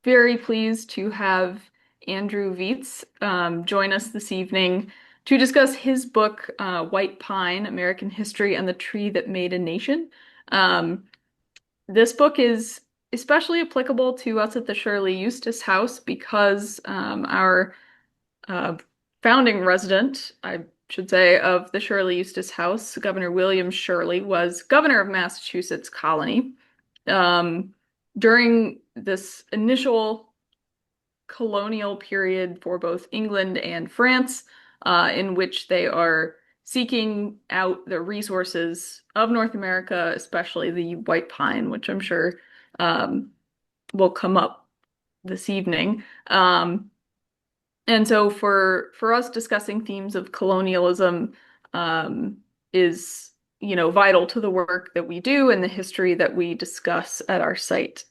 very pleased to have Andrew Vietze join us this evening to discuss his book, White Pine, American History and the Tree That Made a Nation. Um, this book is especially applicable to us at the Shirley-Eustis House because our uh, founding resident, I should say, of the Shirley-Eustis House, Governor William Shirley, was governor of Massachusetts colony. Um, During this initial colonial period for both England and France, in which they are seeking out the resources of North America, especially the white pine, which I'm sure um, will come up this evening. And so for us discussing themes of colonialism is vital to the work that we do and the history that we discuss at our site.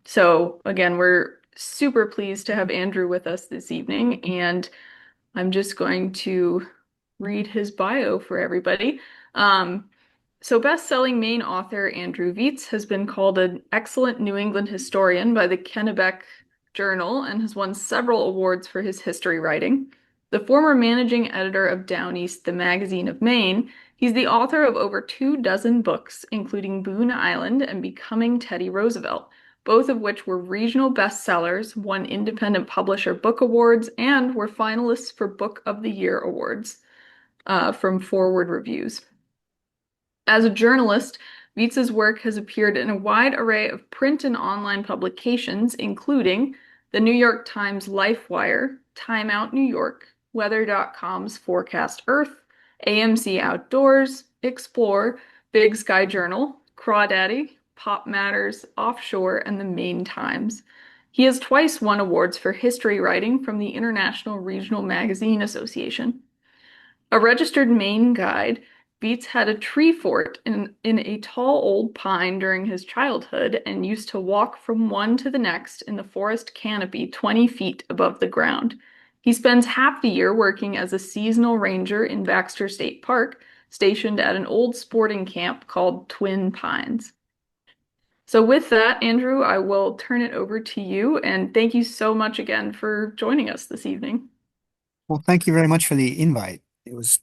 So again, we're super pleased to have Andrew with us this evening, and I'm just going to read his bio for everybody. Um, so, best-selling Maine author Andrew Vietze has been called an excellent New England historian by the Kennebec Journal and has won several awards for his history writing. The former managing editor of Down East, the Magazine of Maine, he's the author of over 24 books, including Boon Island and Becoming Teddy Roosevelt, both of which were regional bestsellers, won Independent Publisher Book Awards, and were finalists for Book of the Year awards from ForeWord Reviews. As a journalist, Vietze's work has appeared in a wide array of print and online publications, including the New York Times LifeWire, Time Out New York, Weather.com's Forecast Earth, AMC Outdoors, Explore, Big Sky Journal, Crawdaddy, Popmatters, Offshore, and the Maine Times. He has twice won awards for history writing from the International Regional Magazine Association. A registered Maine guide, Vietze had a tree fort in a tall old pine during his childhood and used to walk from one to the next in the forest canopy 20 feet above the ground. He spends half the year working as a seasonal ranger in Baxter State Park, stationed at an old sporting camp called Twin Pines. So, with that, Andrew, I will turn it over to you, and thank you so much again for joining us this evening. Well, thank you very much for the invite. It's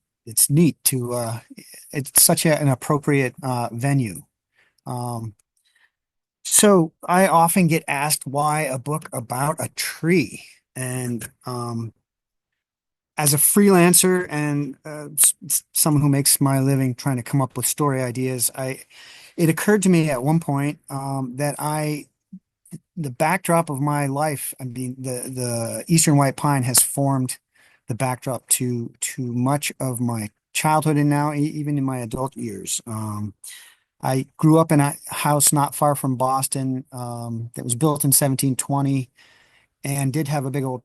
neat to it's such an appropriate venue. Um, so I often get asked why a book about a tree. And as a freelancer and someone who makes my living trying to come up with story ideas, it occurred to me at one point that the backdrop of my life, I mean, the Eastern White Pine has formed the backdrop to much of my childhood and now even in my adult years. I grew up in a house not far from Boston that was built in 1720 and did have a big old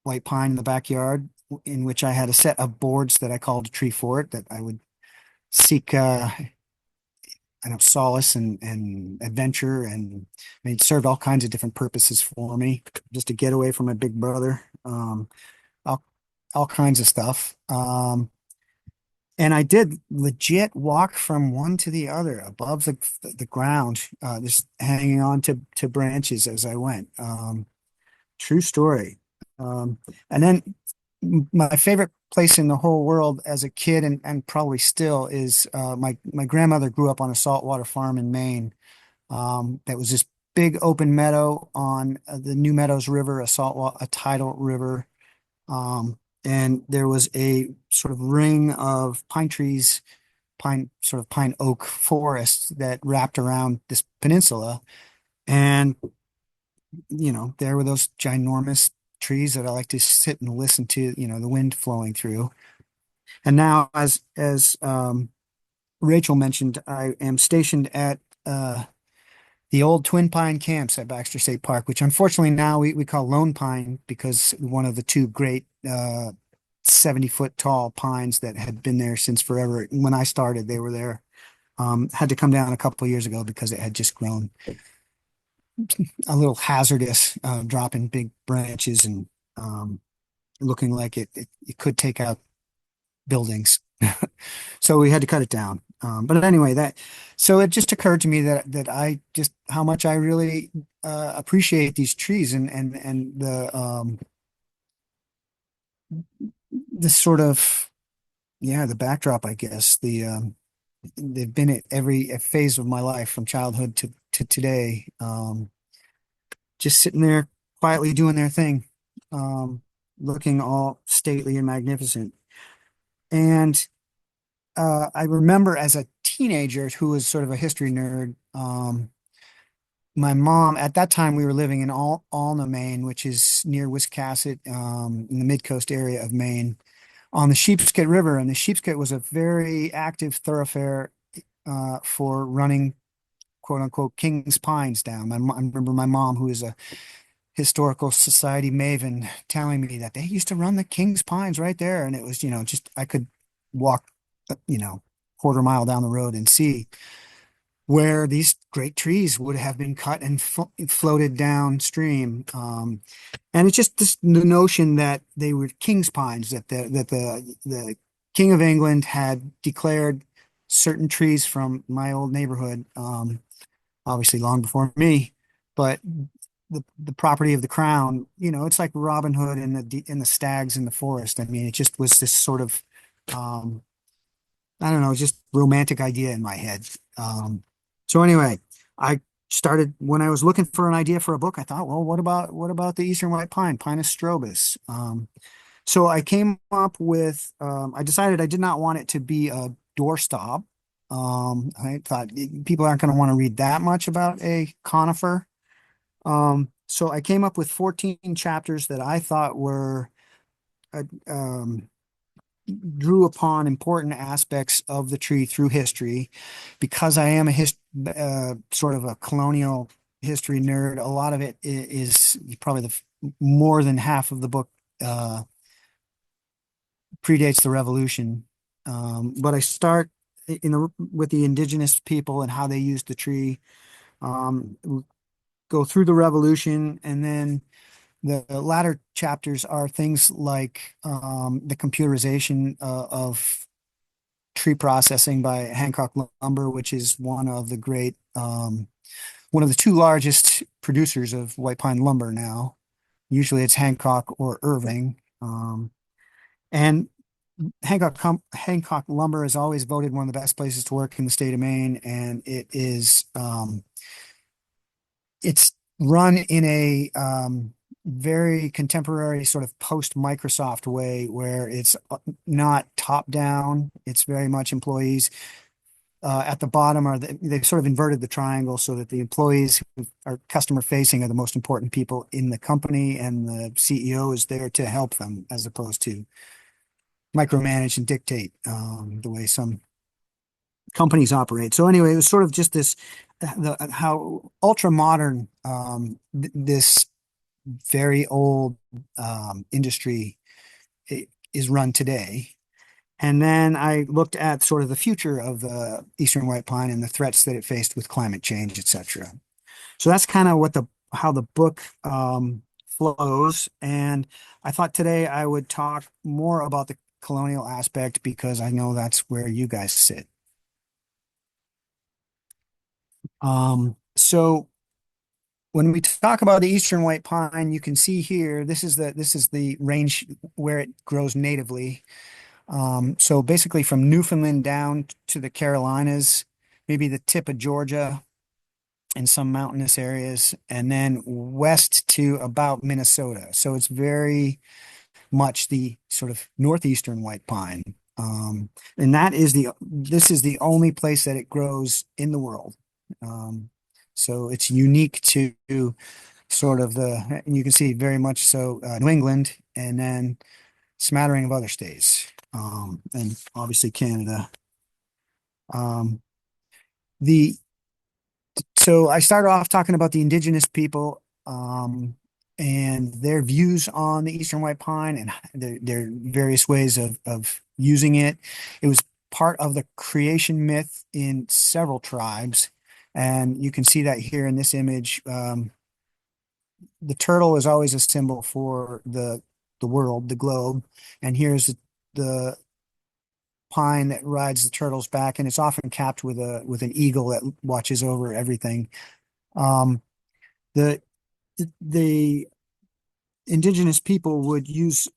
white pine in the backyard in which I had a set of boards that I called a tree fort that I would seek I know solace and adventure, and I mean, it served all kinds of different purposes for me, just to get away from my big brother, all, all kinds of stuff. And I did legit walk from one to the other above the ground, just hanging on to branches as I went. True story. Um, and then my favorite place in the whole world as a kid and probably still is my grandmother grew up on a saltwater farm in Maine. That was this big open meadow on the New Meadows River, a tidal river. And there was a sort of ring of pine trees, sort of pine oak forest that wrapped around this peninsula. And there were those ginormous trees that I like to sit and listen to, the wind flowing through. And now, as Rachel mentioned, I am stationed at the old Twin Pine camps at Baxter State Park, which unfortunately now we call Lone Pine because one of the two great 70-foot tall pines that had been there since forever. When I started, they were there. Had to come down a couple of years ago because it had just grown a little hazardous, dropping big branches and looking like it could take out buildings. So we had to cut it down. But anyway, so it just occurred to me that I just how much I really appreciate these trees and the sort of, yeah, the backdrop, I guess. They've been at every phase of my life from childhood to today. Just sitting there quietly doing their thing, um, looking all stately and magnificent. And I remember as a teenager who was sort of a history nerd, my mom, at that time, we were living in Alna, Maine, which is near Wiscasset, in the mid-coast area of Maine, on the Sheepscot River. And the Sheepscot was a very active thoroughfare for running, quote unquote, King's Pines down. I remember my mom, who is a historical society maven, telling me that they used to run the King's Pines right there. And it was, just I could walk, quarter mile down the road and see where these great trees would have been cut and floated downstream. And it's just the notion that they were king's pines, that the King of England had declared certain trees from my old neighborhood, obviously long before me, but the property of the crown. It's like Robin Hood and the stags in the forest. I mean, it just was this sort of, um, I don't know, just romantic idea in my head. So anyway, I started when I was looking for an idea for a book. I thought, well, what about the Eastern White Pine, Pinus strobus? So I came up with. I decided I did not want it to be a doorstop. I thought people aren't going to want to read that much about a conifer. So I came up with 14 chapters that I thought were uh, um, drew upon important aspects of the tree through history. Because I am sort of a colonial history nerd, a lot of it is probably more than half of the book uh, predates the Revolution. But I start with the indigenous people and how they used the tree, um, go through the Revolution, and then the latter chapters are things like the computerization of tree processing by Hancock Lumber, which is one of the two largest producers of white pine lumber now. Usually it's Hancock or Irving. And Hancock Lumber is always voted one of the best places to work in the state of Maine, and it's run in a very contemporary sort of post-Microsoft way where it's not top down. It's very much employees. At the bottom they've sort of inverted the triangle so that the employees who are customer facing are the most important people in the company, and the CEO is there to help them as opposed to micromanage and dictate the way some companies operate. So anyway, it was sort of just how ultra modern this very old industry is run today. And then I looked at sort of the future of the Eastern White Pine and the threats that it faced with climate change, et cetera. So that's kind of how the book flows. And I thought today I would talk more about the colonial aspect because I know that's where you guys sit. So when we talk about the Eastern White Pine, you can see here, this is the range where it grows natively. So basically from Newfoundland down to the Carolinas, maybe the tip of Georgia and some mountainous areas, and then west to about Minnesota. So it's very much the sort of northeastern white pine. And this is the only place that it grows in the world. Um, so it's unique to sort of and you can see very much so New England, and then smattering of other states, and obviously Canada. Um, the so I started off talking about the indigenous people, and their views on the Eastern White Pine and their various ways of using it. It was part of the creation myth in several tribes, and you can see that here in this image. The turtle is always a symbol for the world, the globe, and here's the pine that rides the turtle's back, and it's often capped with an eagle that watches over everything. Um, The the indigenous people would use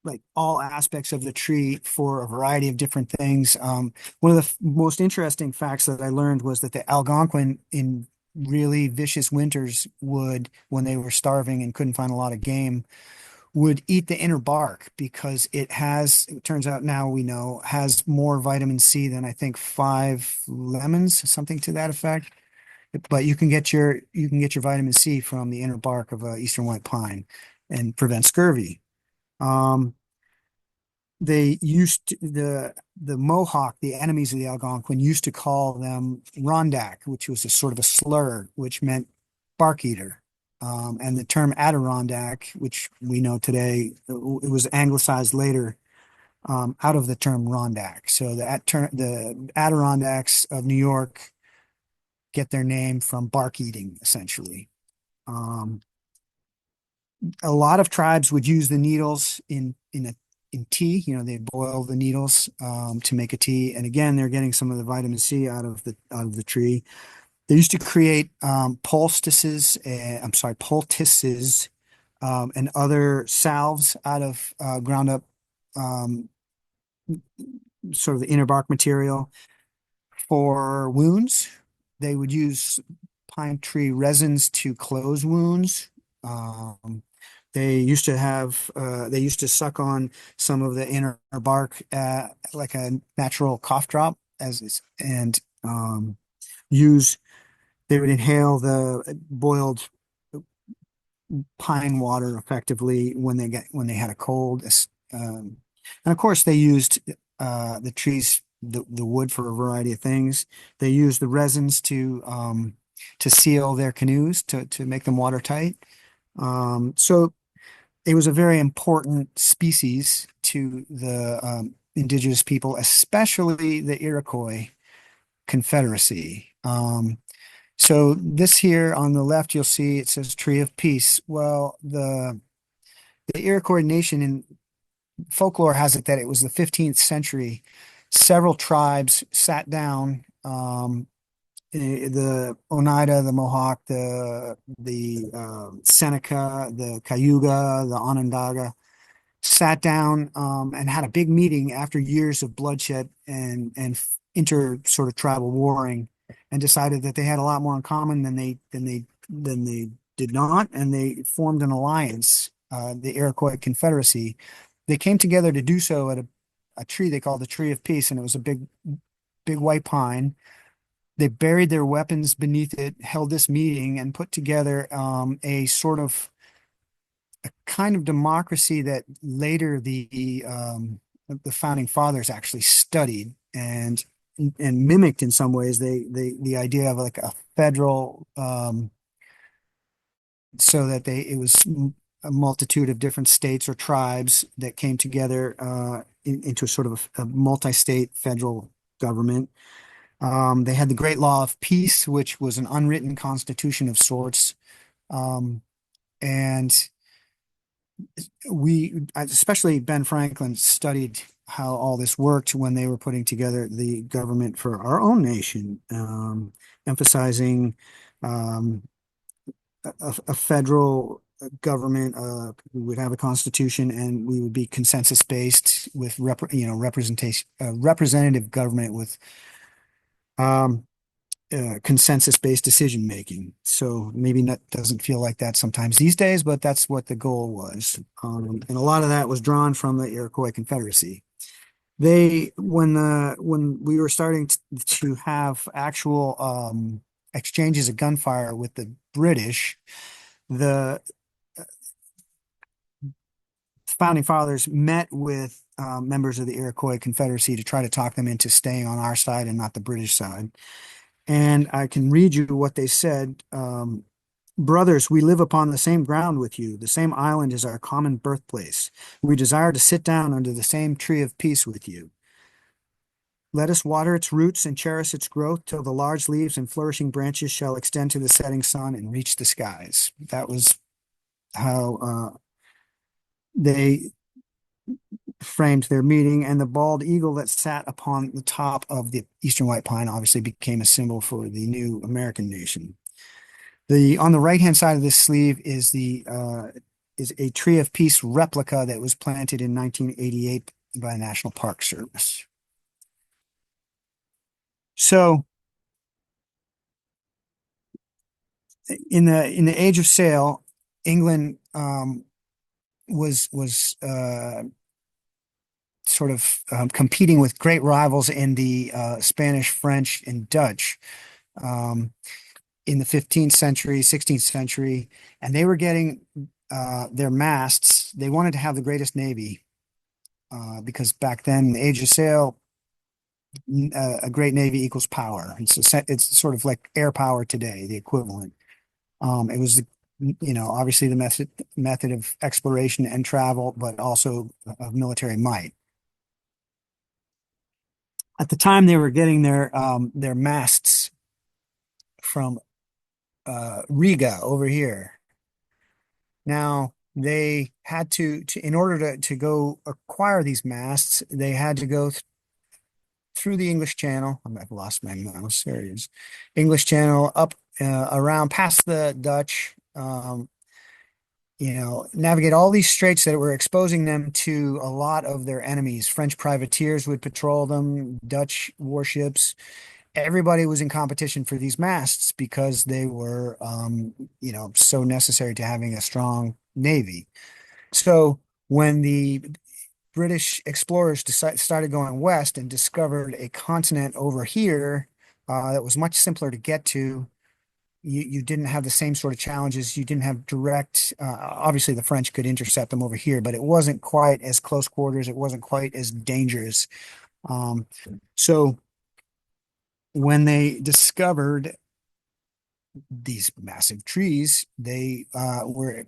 like all aspects of the tree for a variety of different things. One of the most interesting facts that I learned was that the Algonquin in really vicious winters would, when they were starving and couldn't find a lot of game, would eat the inner bark because it turns out now we know, has more vitamin C than I think five lemons, something to that effect. But you can get your vitamin C from the inner bark of eastern white pine and prevent scurvy. Um, they used to, the Mohawk, the enemies of the Algonquin, used to call them Rondak, which was a sort of a slur, which meant bark eater. And the term Adirondack, which we know today, it was anglicized later out of the term Rondak. So the Adirondacks of New York get their name from bark eating, essentially. Um, a lot of tribes would use the needles in tea. They boil the needles to make a tea, and again, they're getting some of the vitamin C out of the tree. They used to create poultices, and other salves out of ground up um, sort of the inner bark material for wounds. They would use pine tree resins to close wounds. Um, they used to suck on some of the inner bark like a natural cough drop and use, they would inhale the boiled pine water effectively when they had a cold. And of course they used the wood for a variety of things. They used the resins to seal their canoes to make them watertight. So it was a very important species to the indigenous people, especially the Iroquois Confederacy. So this here on the left, you'll see it says Tree of Peace. Well, the Iroquois nation in folklore has it that it was the 15th century. Several tribes sat down, the Oneida, the Mohawk, the Seneca, the Cayuga, the Onondaga, sat down and had a big meeting after years of bloodshed and inter sort of tribal warring, and decided that they had a lot more in common than they did not, and they formed an alliance, the Iroquois Confederacy. They came together to do so at a tree they called the Tree of Peace, and it was a big white pine. They buried their weapons beneath it, held this meeting, and put together a sort of a kind of democracy that later the founding fathers actually studied and mimicked in some ways. The idea of like a federal, so that it was a multitude of different states or tribes that came together into sort of a multi-state federal government. They had the Great Law of Peace, which was an unwritten constitution of sorts. Um, and especially Ben Franklin, studied how all this worked when they were putting together the government for our own nation, emphasizing um, a federal government. We would have a constitution, and we would be consensus based with representation, representative government with um, consensus-based decision making. So maybe that doesn't feel like that sometimes these days, but that's what the goal was. And a lot of that was drawn from the Iroquois Confederacy. When we were starting to have actual exchanges of gunfire with the British, the founding fathers met with members of the Iroquois Confederacy to try to talk them into staying on our side and not the British side. And I can read you what they said. Brothers, we live upon the same ground with you. The same island is our common birthplace. We desire to sit down under the same tree of peace with you. Let us water its roots and cherish its growth till the large leaves and flourishing branches shall extend to the setting sun and reach the skies. That was how they framed their meeting, and the bald eagle that sat upon the top of the eastern white pine obviously became a symbol for the new American nation. The on the right hand side of this sleeve is the is a Tree of Peace replica that was planted in 1988 by the National Park Service. So in the age of sail, England was sort of competing with great rivals in the Spanish, French, and Dutch um, in the 15th century, 16th century, and they were getting their masts. They wanted to have the greatest navy because back then, in the age of sail, a great navy equals power. It's sort of like air power today, the equivalent. It was, obviously the method of exploration and travel, but also of military might. At the time, they were getting their masts from Riga over here. Now they had to in order to go acquire these masts, they had to go th through the English Channel. I've lost my mouse. There it is. English Channel up around past the Dutch. Navigate all these straits that were exposing them to a lot of their enemies. French privateers would patrol them, Dutch warships. Everybody was in competition for these masts because they were, so necessary to having a strong navy. So when the British explorers started going west and discovered a continent over here that was much simpler to get to, you didn't have the same sort of challenges. You didn't have direct, obviously the French could intercept them over here, but it wasn't quite as close quarters. It wasn't quite as dangerous. Um, so when they discovered these massive trees, they were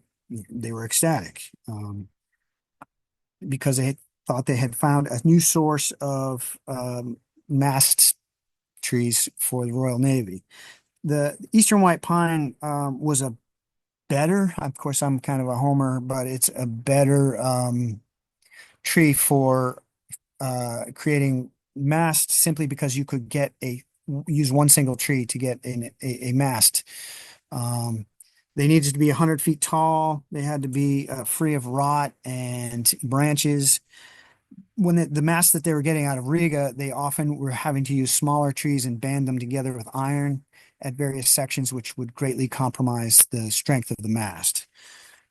ecstatic because they thought they had found a new source of mast trees for the Royal Navy. The Eastern White Pine was a better, of course, I'm kind of a homer, but it's a better tree for creating mast simply because you could use one single tree to get a mast. Um, they needed to be 100 feet tall. They had to be free of rot and branches. When the masts that they were getting out of Riga, they often were having to use smaller trees and band them together with iron at various sections, which would greatly compromise the strength of the mast.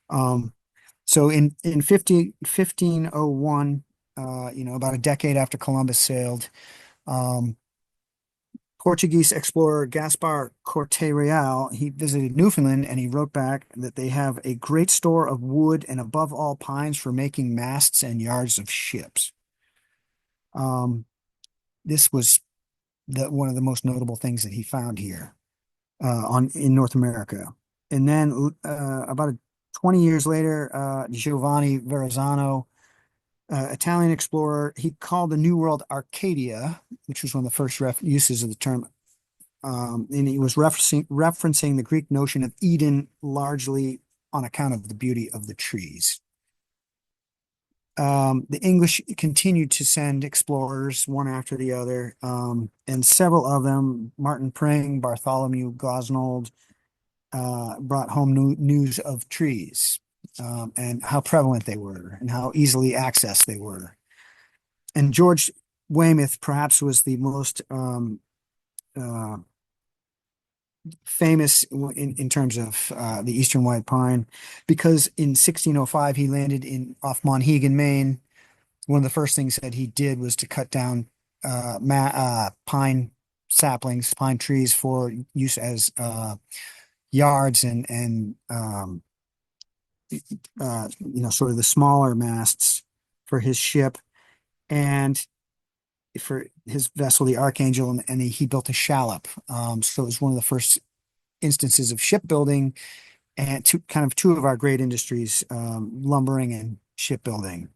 Um, so in 1501, about a decade after Columbus sailed, um, Portuguese explorer Gaspar Corte Real, he visited Newfoundland and he wrote back that they have a great store of wood and above all pines for making masts and yards of ships. Um, this was one of the most notable things that he found here on in North America. And then about 20 years later, Giovanni Verrazzano, Italian explorer, he called the New World Arcadia, which was one of the first uses of the term. And he was referencing the Greek notion of Eden largely on account of the beauty of the trees. The English continued to send explorers one after the other, and several of them, Martin Pring, Bartholomew Gosnold, brought home news of trees and how prevalent they were and how easily accessed they were. And George Weymouth perhaps was the most uh, famous in terms of the Eastern White Pine because in 1605 he landed off Monhegan, Maine. One of the first things that he did was to cut down pine saplings, pine trees for use as yards and sort of the smaller masts for his ship and for his vessel, the Archangel, and he built a shallop. So it was one of the first instances of shipbuilding and two of our great industries, lumbering and shipbuilding.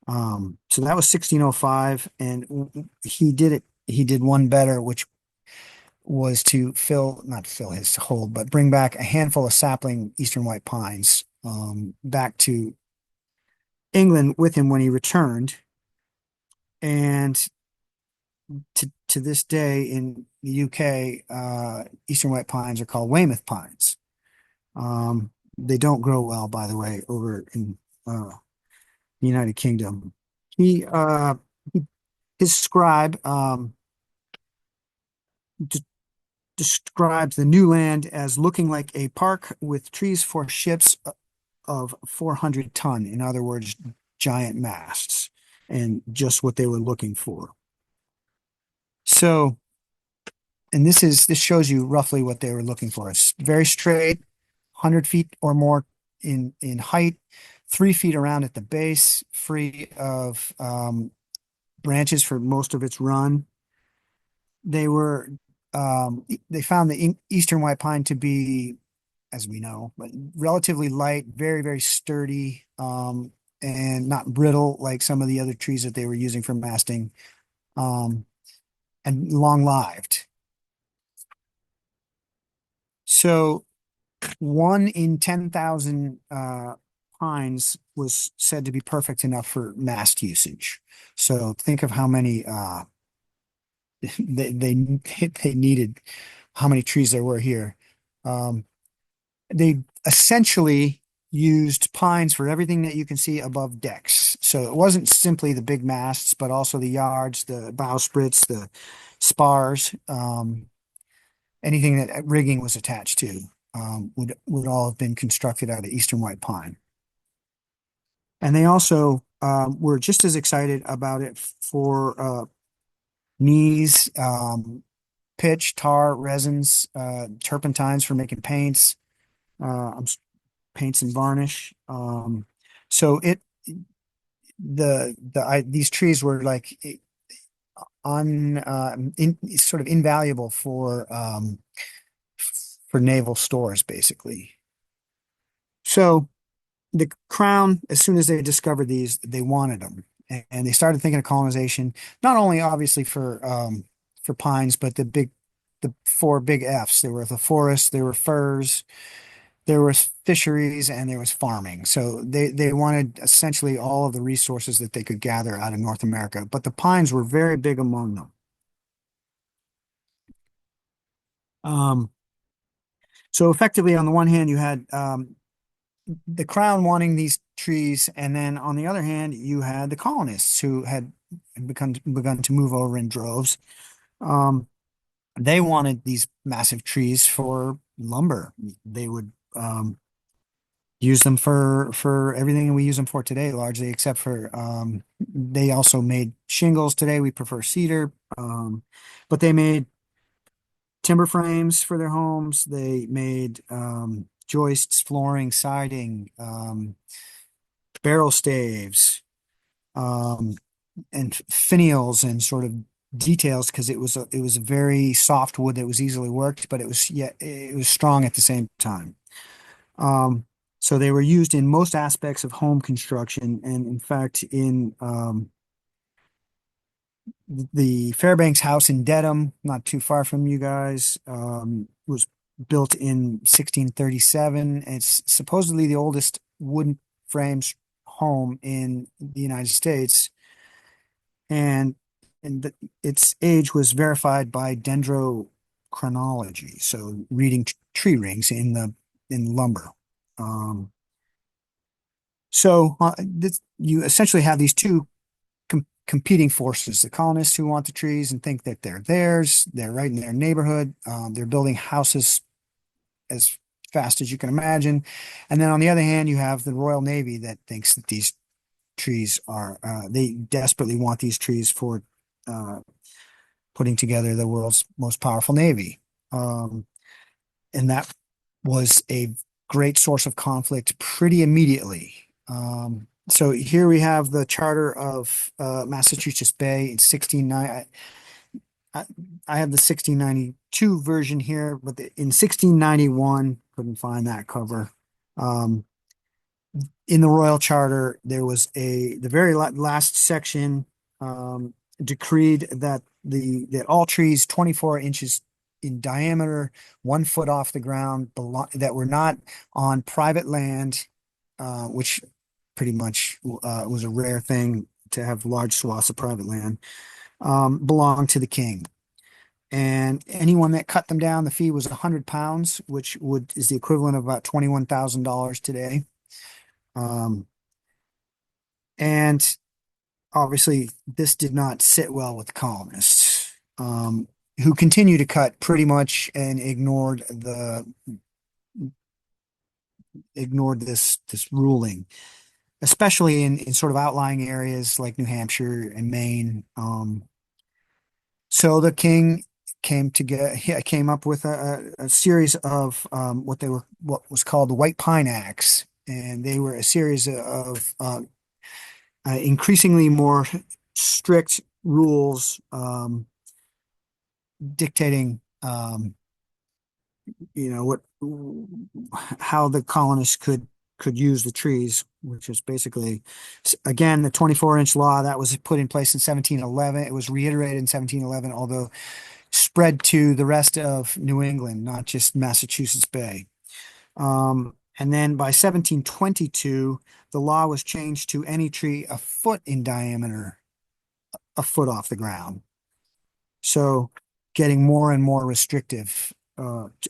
So that was 1605, and he did it. He did one better, which was to not fill his hold, but bring back a handful of sapling Eastern White Pines back to England with him when he returned. And to this day in the UK, Eastern White Pines are called Weymouth pines. They don't grow well, by the way, over in the United Kingdom. He, he his scribe d describes the new land as looking like a park with trees for ships of 400 ton. In other words, giant masts, and just what they were looking for. So, and this shows you roughly what they were looking for. It's very straight, 100 feet or more in height, 3 feet around at the base, free of branches for most of its run. They were they found the eastern white pine to be, as we know, but relatively light, very, very sturdy, and not brittle like some of the other trees that they were using for masting, um, and long-lived. So 1 in 10,000 pines was said to be perfect enough for mast usage. So think of how many they they needed, how many trees there were here. Um, they essentially used pines for everything that you can see above decks. So it wasn't simply the big masts, but also the yards, the bowsprits, the spars, anything that rigging was attached to, would all have been constructed out of eastern white pine. And they also were just as excited about it for knees, pitch, tar, resins, turpentines for making paints, uh, paints and varnish. So these trees were like sort of invaluable for naval stores, basically. So the crown, as soon as they discovered these, they wanted them, and they started thinking of colonization, not only obviously for pines, but the four big F's. There were the forests, there were furs, there was fisheries, and there was farming. So they wanted essentially all of the resources that they could gather out of North America, but the pines were very big among them. Um, so effectively, on the one hand, you had the crown wanting these trees, and then on the other hand, you had the colonists who had begun to move over in droves. Um, they wanted these massive trees for lumber. They would use them for everything we use them for today, largely, except for they also made shingles. Today we prefer cedar, but they made timber frames for their homes. They made joists, flooring, siding, barrel staves, um, and finials and sort of details, because it was a very soft wood that was easily worked, but it was strong at the same time. Um, so they were used in most aspects of home construction, and in fact, in the Fairbanks house in Dedham, not too far from you guys, was built in 1637. It's supposedly the oldest wooden frames home in the United States, and its age was verified by dendrochronology, so reading tree rings in lumber. Um, you essentially have these two competing forces: the colonists who want the trees and think that they're theirs, they're right in their neighborhood, they're building houses as fast as you can imagine, and then on the other hand, you have the Royal Navy that thinks that these trees are they desperately want these trees for uh, putting together the world's most powerful navy. And that was a great source of conflict pretty immediately. So here we have the Charter of Massachusetts Bay in 1690. I, I have the 1692 version here, but in 1691, couldn't find that cover. Um, in the Royal Charter, there was the very last section decreed that that all trees 24 inches in diameter, 1 foot off the ground, that were not on private land, which pretty much was a rare thing to have large swaths of private land, belong to the king. And anyone that cut them down, the fee was £100, which would is the equivalent of about $21,000 today. Um, and obviously, this did not sit well with the colonists, who continued to cut pretty much and ignored this ruling, especially in sort of outlying areas like New Hampshire and Maine. So the king came up with a series of what was called the White Pine Acts, and they were a series of increasingly more strict rules dictating what how the colonists could use the trees, which is basically, again, the 24-inch law that was put in place in 1711. It was reiterated in 1711, although spread to the rest of New England, not just Massachusetts Bay. And then by 1722, the law was changed to any tree a foot in diameter, a foot off the ground. So getting more and more restrictive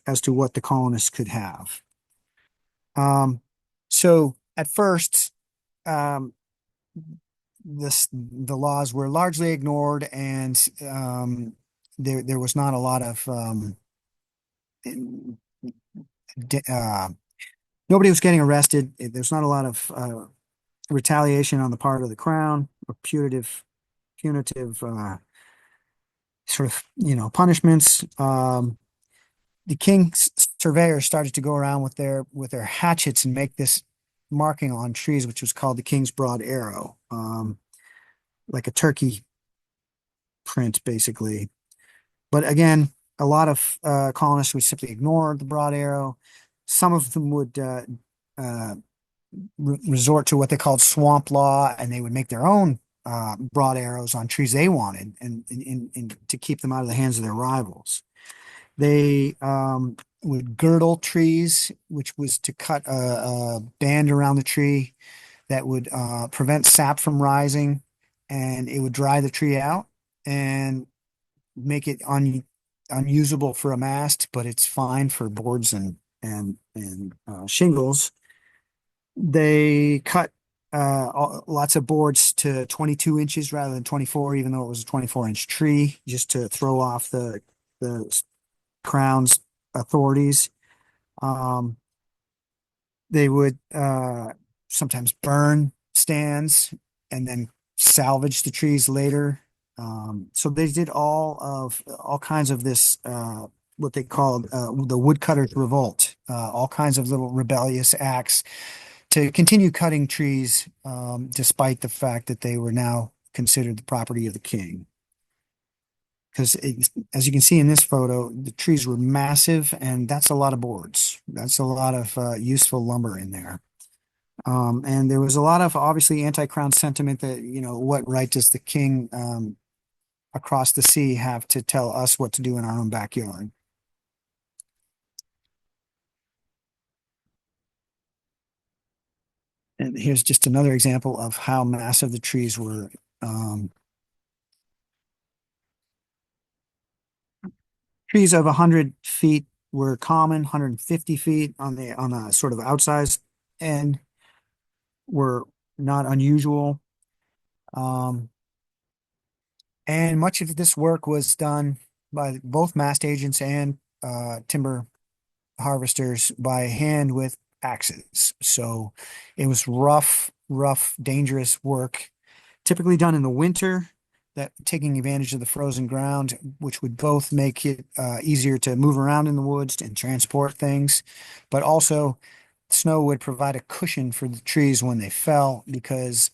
as to what the colonists could have. Um, so at first, um, the laws were largely ignored, and there was not a lot of uh, nobody was getting arrested. There's not a lot of retaliation on the part of the crown or punitive sort of punishments. The king's surveyors started to go around with their hatchets and make this marking on trees, which was called the king's broad arrow, like a turkey print, basically. But again, a lot of colonists would simply ignore the broad arrow. Some of them would uh, resort to what they called swamp law, and they would make their own broad arrows on trees they wanted, and to keep them out of the hands of their rivals. They would girdle trees, which was to cut a band around the tree that would prevent sap from rising, and it would dry the tree out and make it unusable for a mast, but it's fine for boards and shingles. They cut lots of boards to 22 inches rather than 24, even though it was a 24-inch tree, just to throw off the crown's authorities. Um, they would sometimes burn stands and then salvage the trees later. So they did all kinds of this, what they called the woodcutters' revolt, all kinds of little rebellious acts to continue cutting trees, despite the fact that they were now considered the property of the king. Because as you can see in this photo, the trees were massive, and that's a lot of boards. That's a lot of useful lumber in there. And there was a lot of obviously anti-crown sentiment that, what right does the king across the sea have to tell us what to do in our own backyard? And here's just another example of how massive the trees were. Um, Trees of 100 feet were common, 150 feet on the sort of outsized end were not unusual. Um, and much of this work was done by both mast agents and timber harvesters by hand with axes. So it was rough, dangerous work, typically done in the winter, that taking advantage of the frozen ground, which would both make it easier to move around in the woods and transport things, but also snow would provide a cushion for the trees when they fell, because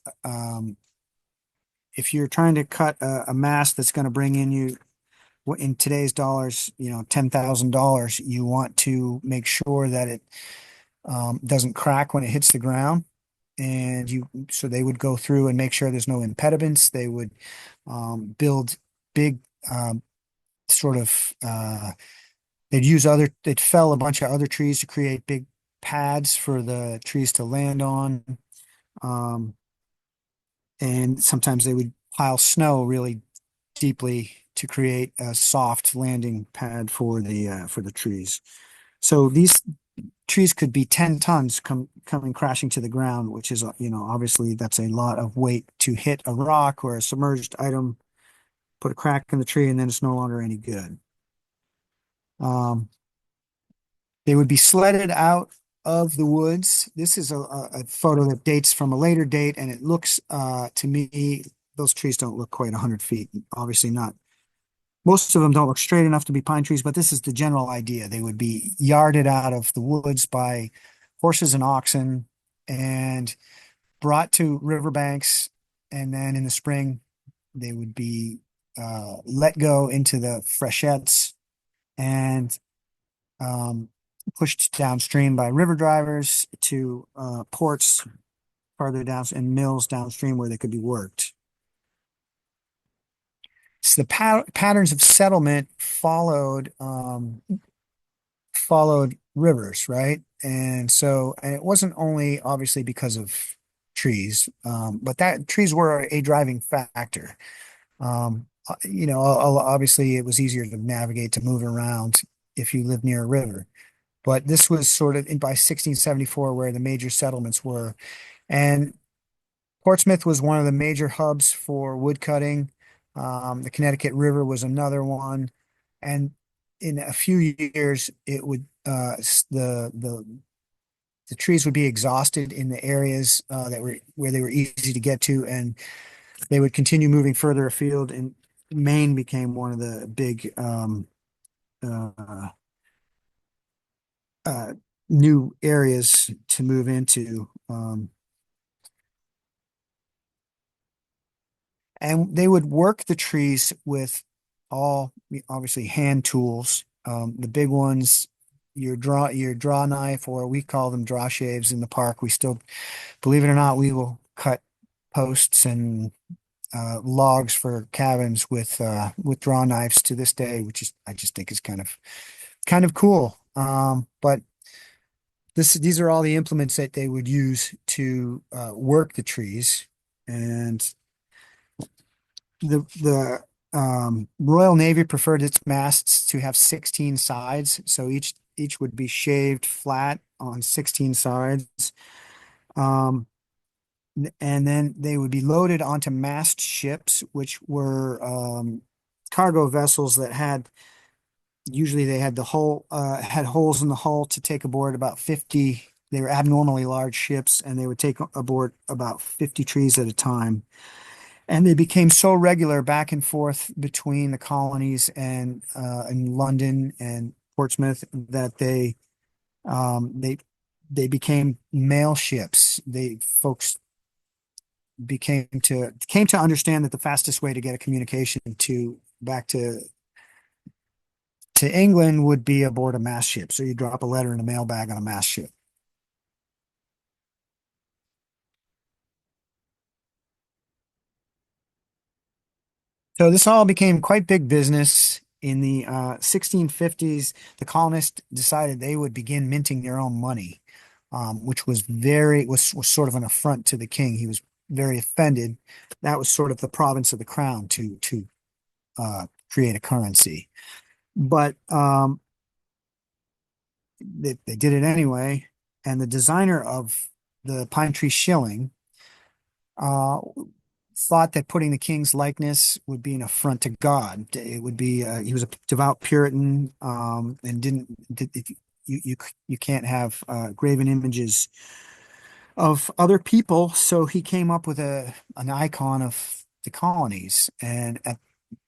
if you're trying to cut a mast that's going to bring in you in today's dollars, $10,000, you want to make sure that it doesn't crack when it hits the ground. So they would go through and make sure there's no impediments. They would build big sort of they'd fell a bunch of other trees to create big pads for the trees to land on. Um, and sometimes they would pile snow really deeply to create a soft landing pad for the trees. So these trees could be 10 tons coming crashing to the ground, which is, obviously that's a lot of weight to hit a rock or a submerged item, put a crack in the tree, and then it's no longer any good. Um, they would be sledded out of the woods. This is a photo that dates from a later date, and it looks, to me, those trees don't look quite 100 feet. Obviously not. Most of them don't look straight enough to be pine trees, but this is the general idea. They would be yarded out of the woods by horses and oxen and brought to riverbanks. And then in the spring, they would be let go into the freshets and um, pushed downstream by river drivers to ports farther down and mills downstream where they could be worked. So the patterns of settlement followed rivers, right? And it wasn't only obviously because of trees, but that trees were a driving factor. Obviously it was easier to navigate, to move around if you lived near a river. But this was sort of by 1674 where the major settlements were. And Portsmouth was one of the major hubs for wood cutting. The Connecticut River was another one. And in a few years, it would the trees would be exhausted in the areas that were where they were easy to get to, and they would continue moving further afield. And Maine became one of the big uh, uh, new areas to move into. And they would work the trees with all obviously hand tools. The big ones, your draw knife, or we call them draw shaves in the park. We still, believe it or not, we will cut posts and logs for cabins with draw knives to this day, which is I just think is kind of cool. But these are all the implements that they would use to work the trees. And the Royal Navy preferred its masts to have 16 sides, so each would be shaved flat on 16 sides. Um, and then they would be loaded onto mast ships, which were cargo vessels that had usually they had the hull had holes in the hull to take aboard about 50. They were abnormally large ships, and they would take aboard about 50 trees at a time. And they became so regular back and forth between the colonies and in London and Portsmouth that they became mail ships. They folks came to understand that the fastest way to get a communication to back to England would be aboard a mast ship. So you drop a letter in a mailbag on a mast ship. So this all became quite big business. In the 1650s, the colonists decided they would begin minting their own money, which was sort of an affront to the king. He was very offended. That was sort of the province of the crown to create a currency. But they did it anyway. And the designer of the pine tree shilling uh, thought that putting the king's likeness would be an affront to God. It would be he was a devout Puritan, and you can't have graven images of other people. So he came up with an icon of the colonies, and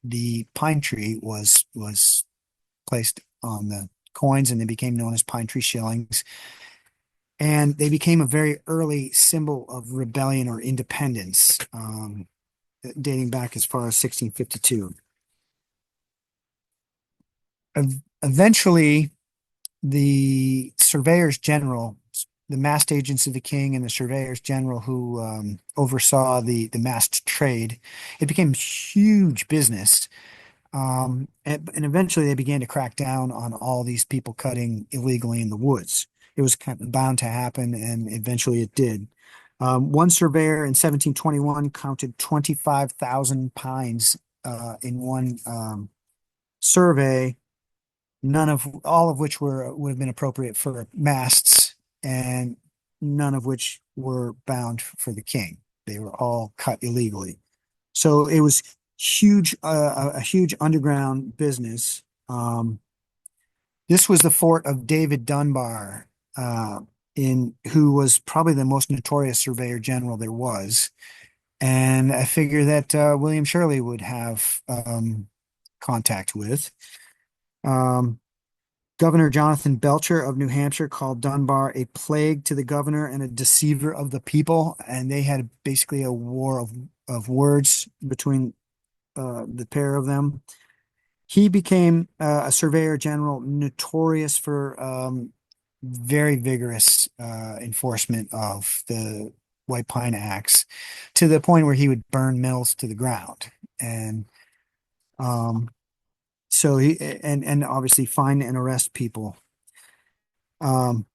the pine tree was placed on the coins, and they became known as pine tree shillings. And they became a very early symbol of rebellion or independence. Dating back as far as 1652. Eventually, the surveyors general, the mast agents of the king, and the surveyors general who oversaw the mast trade, it became huge business. And eventually, they began to crack down on all these people cutting illegally in the woods. It was kind of bound to happen, and eventually it did. One surveyor in 1721 counted 25,000 pines in one survey, none of all of which would have been appropriate for masts, and none of which were bound for the king. They were all cut illegally. So it was huge, a huge underground business. This was the fort of David Dunbar, in who was probably the most notorious surveyor general there was. And I figure that William Shirley would have contact with. Um, Governor Jonathan Belcher of New Hampshire called Dunbar a plague to the governor and a deceiver of the people. And they had basically a war of words between the pair of them. He became a surveyor general notorious for very vigorous enforcement of the White Pine Acts to the point where he would burn mills to the ground. And um, so and obviously fine and arrest people. Um,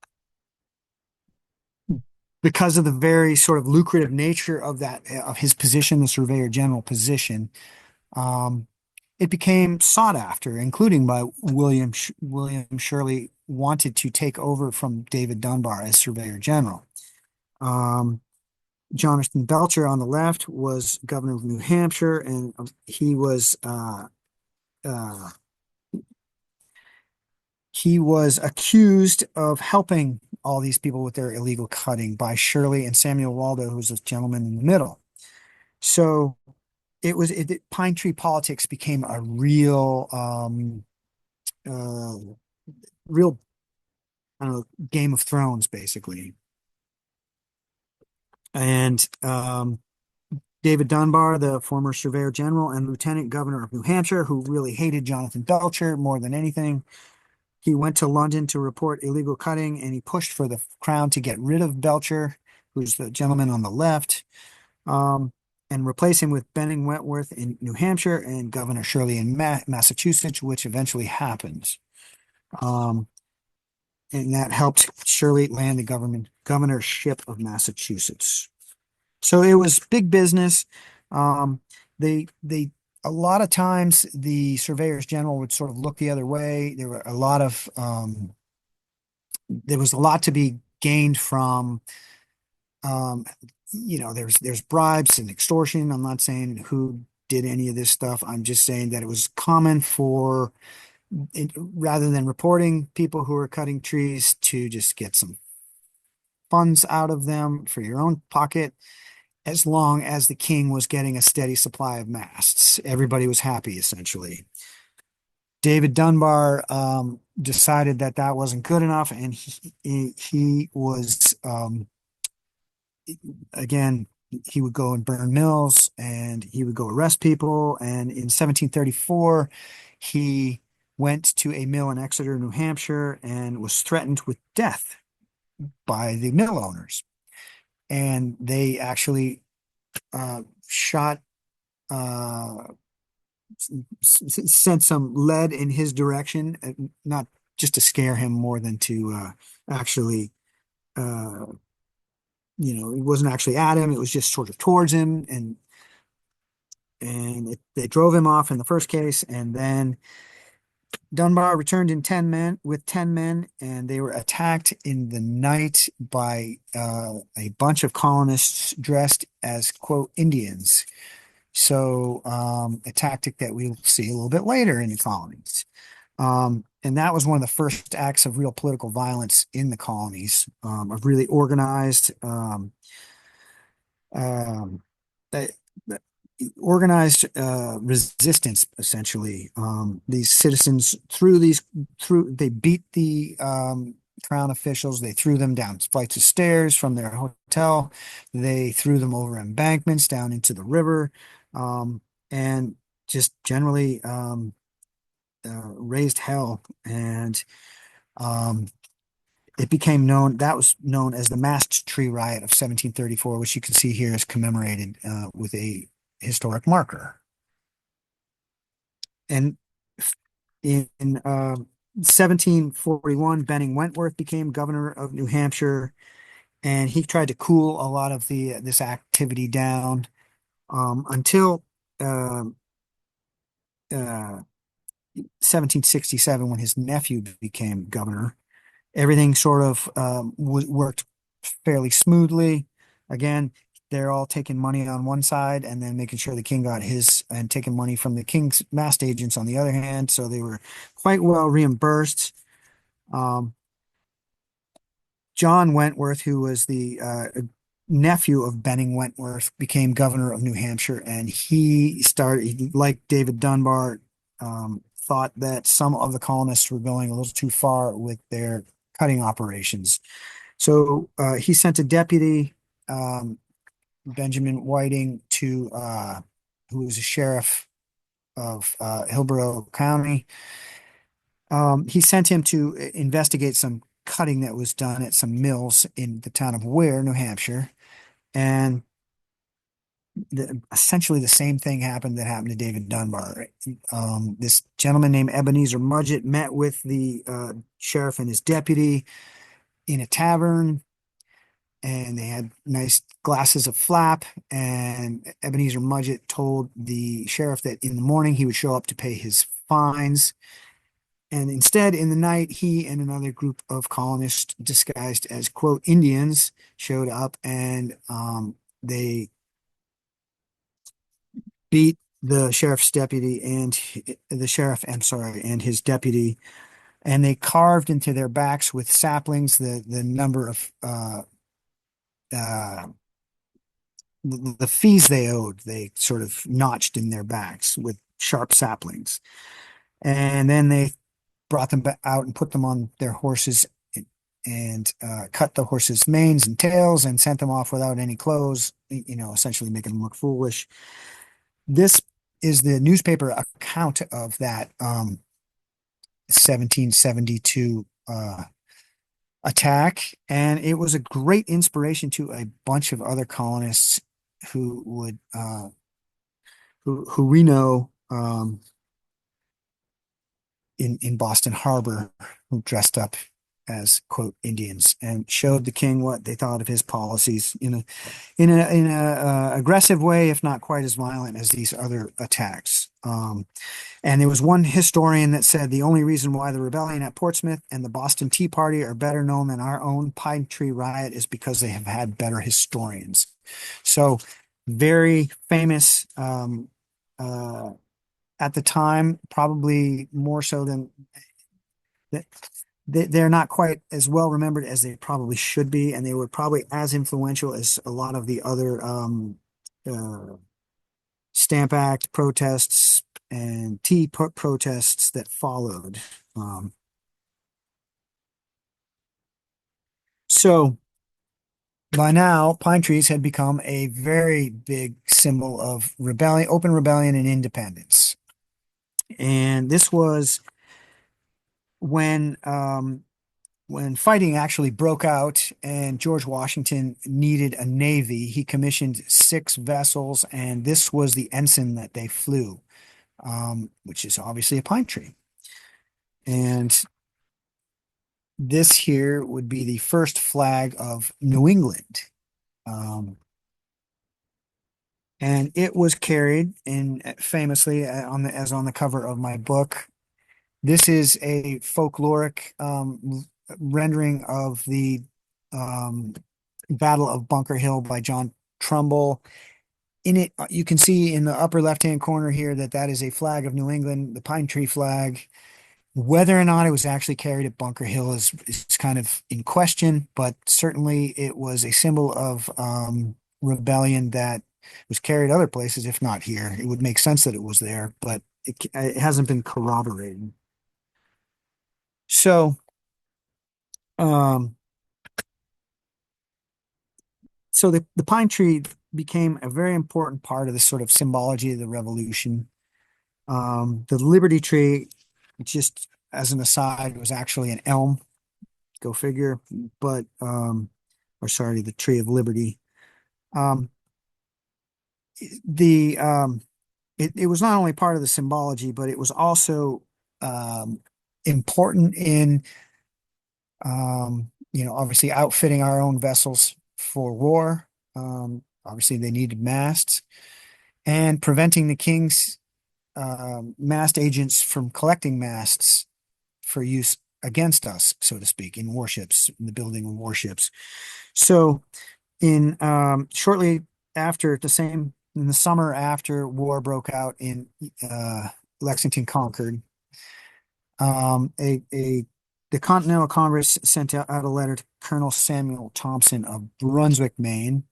because of the very sort of lucrative nature of that of his position, the surveyor general position, um, it became sought after, including by William Shirley wanted to take over from David Dunbar as surveyor general. Um, Jonathan Belcher on the left was governor of New Hampshire, and uh, he was accused of helping all these people with their illegal cutting by Shirley and Samuel Waldo, who's a gentleman in the middle. So Pine Tree politics became a uh, real, I don't know, Game of Thrones, basically. And David Dunbar, the former surveyor general and lieutenant governor of New Hampshire, who really hated Jonathan Belcher more than anything, he went to London to report illegal cutting, and he pushed for the crown to get rid of Belcher, who's the gentleman on the left, um, and replace him with Benning Wentworth in New Hampshire and Governor Shirley in Massachusetts, which eventually happened. Um, and that helped Shirley land the governorship of Massachusetts. So it was big business. Um, they a lot of times the surveyors general would sort of look the other way. There was a lot to be gained from um, there's bribes and extortion. I'm not saying who did any of this stuff. I'm just saying that it was common for rather than reporting people who are cutting trees to just get some funds out of them for your own pocket, as long as the king was getting a steady supply of masts. Everybody was happy, essentially. David Dunbar decided that that wasn't good enough, and he was again, he would go and burn mills, and he would go arrest people. And in 1734, he went to a mill in Exeter, New Hampshire, and was threatened with death by the mill owners. And they actually shot, uh, sent some lead in his direction, not just to scare him more than to actually, uh, it wasn't actually at him. It was just sort of towards him, and they drove him off in the first case. And then Dunbar returned in 10 men with 10 men, and they were attacked in the night by a bunch of colonists dressed as, quote, Indians. So a tactic that we'll see a little bit later in the colonies. And that was one of the first acts of real political violence in the colonies, of really organized, um, uh, organized resistance, essentially. These citizens they beat the crown officials. They threw them down flights of stairs from their hotel. They threw them over embankments down into the river, um, and just generally raised hell. And um, it became known, that was known as the Mast Tree Riot of 1734, which you can see here is commemorated with a historic marker. And in 1741, Benning Wentworth became governor of New Hampshire, and he tried to cool a lot of this activity down until um, uh, 1767 when his nephew became governor. Everything sort of worked fairly smoothly. Again, they're all taking money on one side and then making sure the king got his and taking money from the king's massed agents on the other hand. So they were quite well reimbursed. Um, John Wentworth, who was the nephew of Benning Wentworth, became governor of New Hampshire, and like David Dunbar, thought that some of the colonists were going a little too far with their cutting operations. So he sent a deputy, Benjamin Whiting, who was a sheriff of Hillsborough County. He sent him to investigate some cutting that was done at some mills in the town of Ware, New Hampshire. And essentially the same thing happened to David Dunbar. This gentleman named Ebenezer Mudgett met with the sheriff and his deputy in a tavern, and they had nice glasses of flap. And Ebenezer Mudgett told the sheriff that in the morning he would show up to pay his fines. And instead, in the night, he and another group of colonists disguised as, quote, Indians showed up, and they beat the sheriff's deputy and the sheriff, I'm sorry, and his deputy, and they carved into their backs with saplings the number of uh, the fees they owed. They sort of notched in their backs with sharp saplings, and then they brought them out and put them on their horses and cut the horses' manes and tails and sent them off without any clothes, essentially making them look foolish. This is the newspaper account of that 1772 attack, and it was a great inspiration to a bunch of other colonists who would who we know in Boston Harbor, who dressed up as, quote, Indians and showed the king what they thought of his policies in a aggressive way, if not quite as violent as these other attacks. And there was one historian that said the only reason why the rebellion at Portsmouth and the Boston Tea Party are better known than our own Pine Tree Riot is because they have had better historians. So very famous at the time, probably more so than that. They're not quite as well remembered as they probably should be, and they were probably as influential as a lot of the other uh, Stamp Act protests and tea protests that followed. Um, so by now, pine trees had become a very big symbol of rebellion, open rebellion, and independence. And this was when when fighting actually broke out and George Washington needed a navy. He commissioned 6 vessels, and this was the ensign that they flew, which is obviously a pine tree. And this here would be the first flag of New England. Um, and it was carried in famously as on the cover of my book. This is a folkloric rendering of the um, Battle of Bunker Hill by John Trumbull. In it, you can see in the upper left-hand corner here that is a flag of New England, the pine tree flag. Whether or not it was actually carried at Bunker Hill is kind of in question, but certainly it was a symbol of rebellion that was carried other places, if not here. It would make sense that it was there, but it hasn't been corroborated. So, um, so the pine tree became a very important part of the sort of symbology of the revolution. The Liberty tree, just as an aside, was actually an elm. Go figure. But or sorry, the Tree of Liberty. Um, the it was not only part of the symbology, but it was also important in obviously outfitting our own vessels for war. Obviously, they needed masts and preventing the king's mast agents from collecting masts for use against us, so to speak, in warships, in the building of warships. So in shortly after the same in the summer after war broke out in Lexington Concord, a the Continental Congress sent out a letter to Colonel Samuel Thompson of Brunswick, Maine,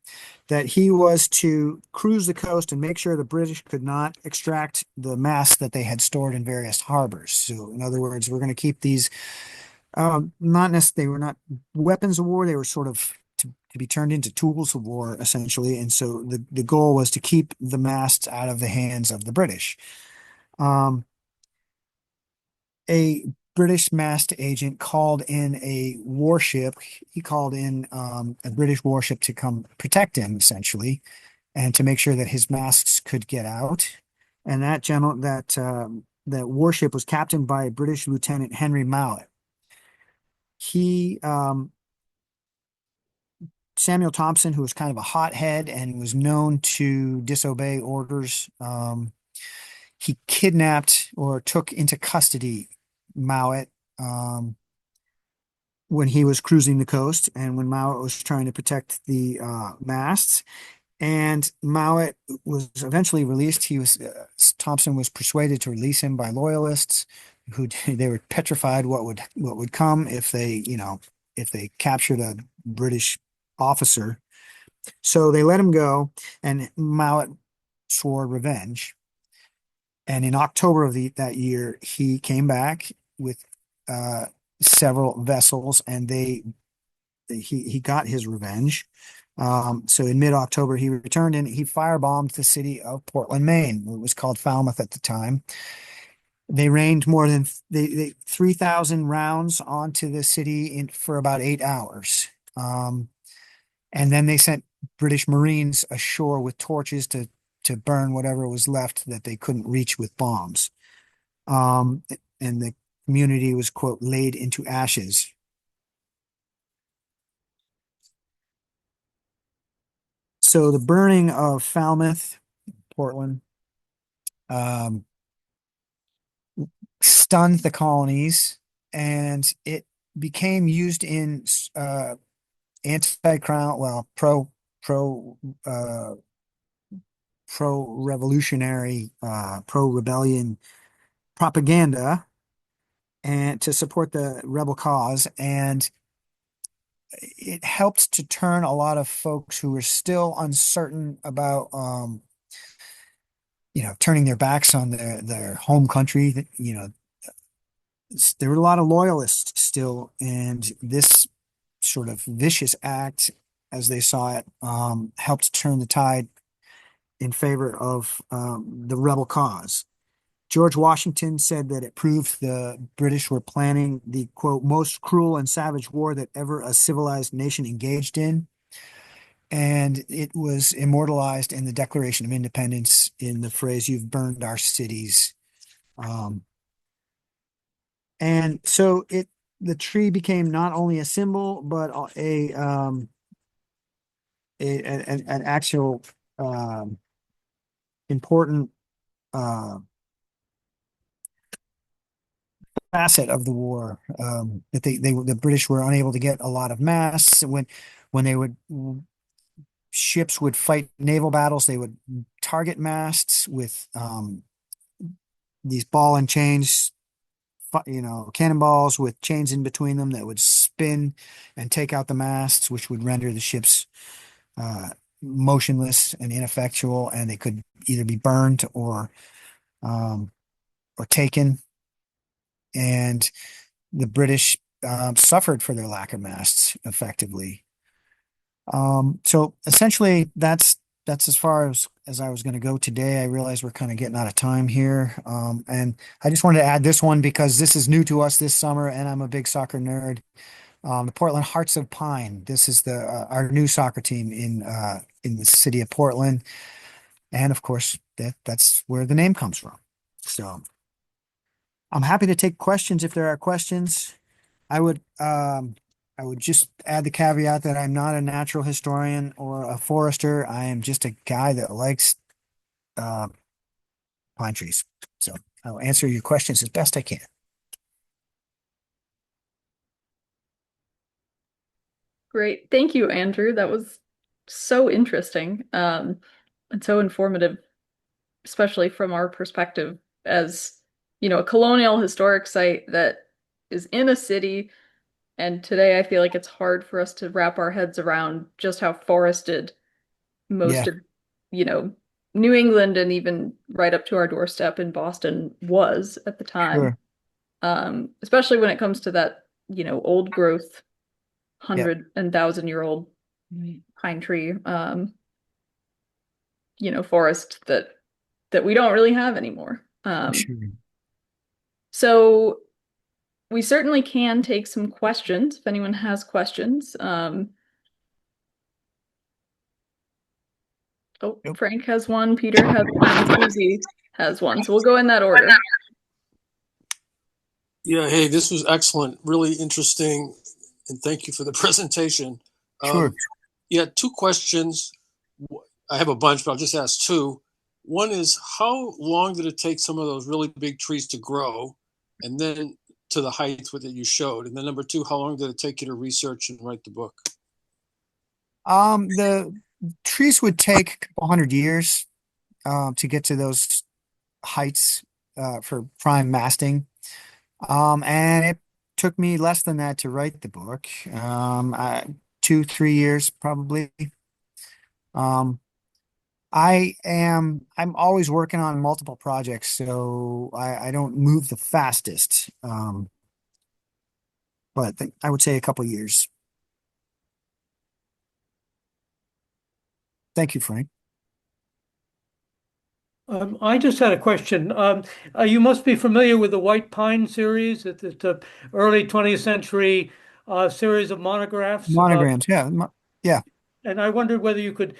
that he was to cruise the coast and make sure the British could not extract the masts that they had stored in various harbors. So, in other words, we're going to keep these not necessarily, they were not weapons of war, they were sort of to be turned into tools of war, essentially. And so the goal was to keep the masts out of the hands of the British. Um, a British mast agent called in a warship. He called in a British warship to come protect him, essentially, and to make sure that his masts could get out. And that warship was captained by British Lieutenant Henry Mowat. He Samuel Thompson, who was kind of a hothead and was known to disobey orders, he kidnapped or took into custody Mowat um, when he was cruising the coast and when Mowat was trying to protect the masts. And Mowat was eventually released. Thompson was persuaded to release him by loyalists who they were petrified what would come if if they captured a British officer. So they let him go, and Mowat swore revenge. And in October of that year, he came back with uh, several vessels, and he got his revenge. So in mid-October, he returned and he firebombed the city of Portland, Maine. It was called Falmouth at the time. They rained more than 3,000 rounds onto the city for about 8 hours. Um, and then they sent British Marines ashore with torches to burn whatever was left that they couldn't reach with bombs. Um, and the community was, quote, laid into ashes. So the burning of Falmouth, Portland, um, stunned the colonies, and it became used in anti-crown, well, pro uh, pro-revolutionary, pro-rebellion propaganda, and to support the rebel cause. And it helped to turn a lot of folks who were still uncertain about, turning their backs on their home country. There were a lot of loyalists still, and this sort of vicious act, as they saw it, helped turn the tide in favor of the rebel cause. George Washington said that it proved the British were planning the, quote, most cruel and savage war that ever a civilized nation engaged in. And it was immortalized in the Declaration of Independence in the phrase, "You've burned our cities." Um, and so the tree became not only a symbol, but an actual um, important uh, facet of the war. That the British were unable to get a lot of masts when they would ships would fight naval battles. They would target masts with these ball and chains, cannonballs with chains in between them that would spin and take out the masts, which would render the ships uh, motionless and ineffectual, and they could either be burned um, or taken. And the British suffered for their lack of masts effectively. So essentially, that's as far as I was going to go today. I realize we're kind of getting out of time here, and I just wanted to add this one because this is new to us this summer, and I'm a big soccer nerd. The Portland Hearts of Pine. This is the our new soccer team in the city of Portland, and of course that's where the name comes from. So I'm happy to take questions if there are questions. I would um, I would just add the caveat that I'm not a natural historian or a forester. I am just a guy that likes uh, pine trees. So I'll answer your questions as best I can. Great. Thank you, Andrew. That was so interesting, and so informative, especially from our perspective as, a colonial historic site that is in a city. And today I feel like it's hard for us to wrap our heads around just how forested most Yeah, of, you know, New England and even right up to our doorstep in Boston was at the time. sure. Especially when it comes to that, old growth, Yeah, 100 and 1,000 year old pine tree, forest that we don't really have anymore. sure. So we certainly can take some questions if anyone has questions. Oh, Yep, Frank has one, Peter has one, and Susie has one. So we'll go in that order. Yeah, hey, this was excellent, really interesting, and thank you for the presentation. sure. Um, yeah, two questions. I have a bunch, but I'll just ask two. One is, how long did it take some of those really big trees to grow, and then to the height that you showed? And then number two, how long did it take you to research and write the book? The trees would take a couple hundred years to get to those heights for prime masting. And it took me less than that to write the book. 2, 3 years probably. Um, I'm always working on multiple projects, so I don't move the fastest. But I would say a couple years. Thank you, Frank. I just had a question. You must be familiar with the White Pine series. It's a early 20th century series of monographs. Monograms, yeah, yeah. And I wondered whether you could,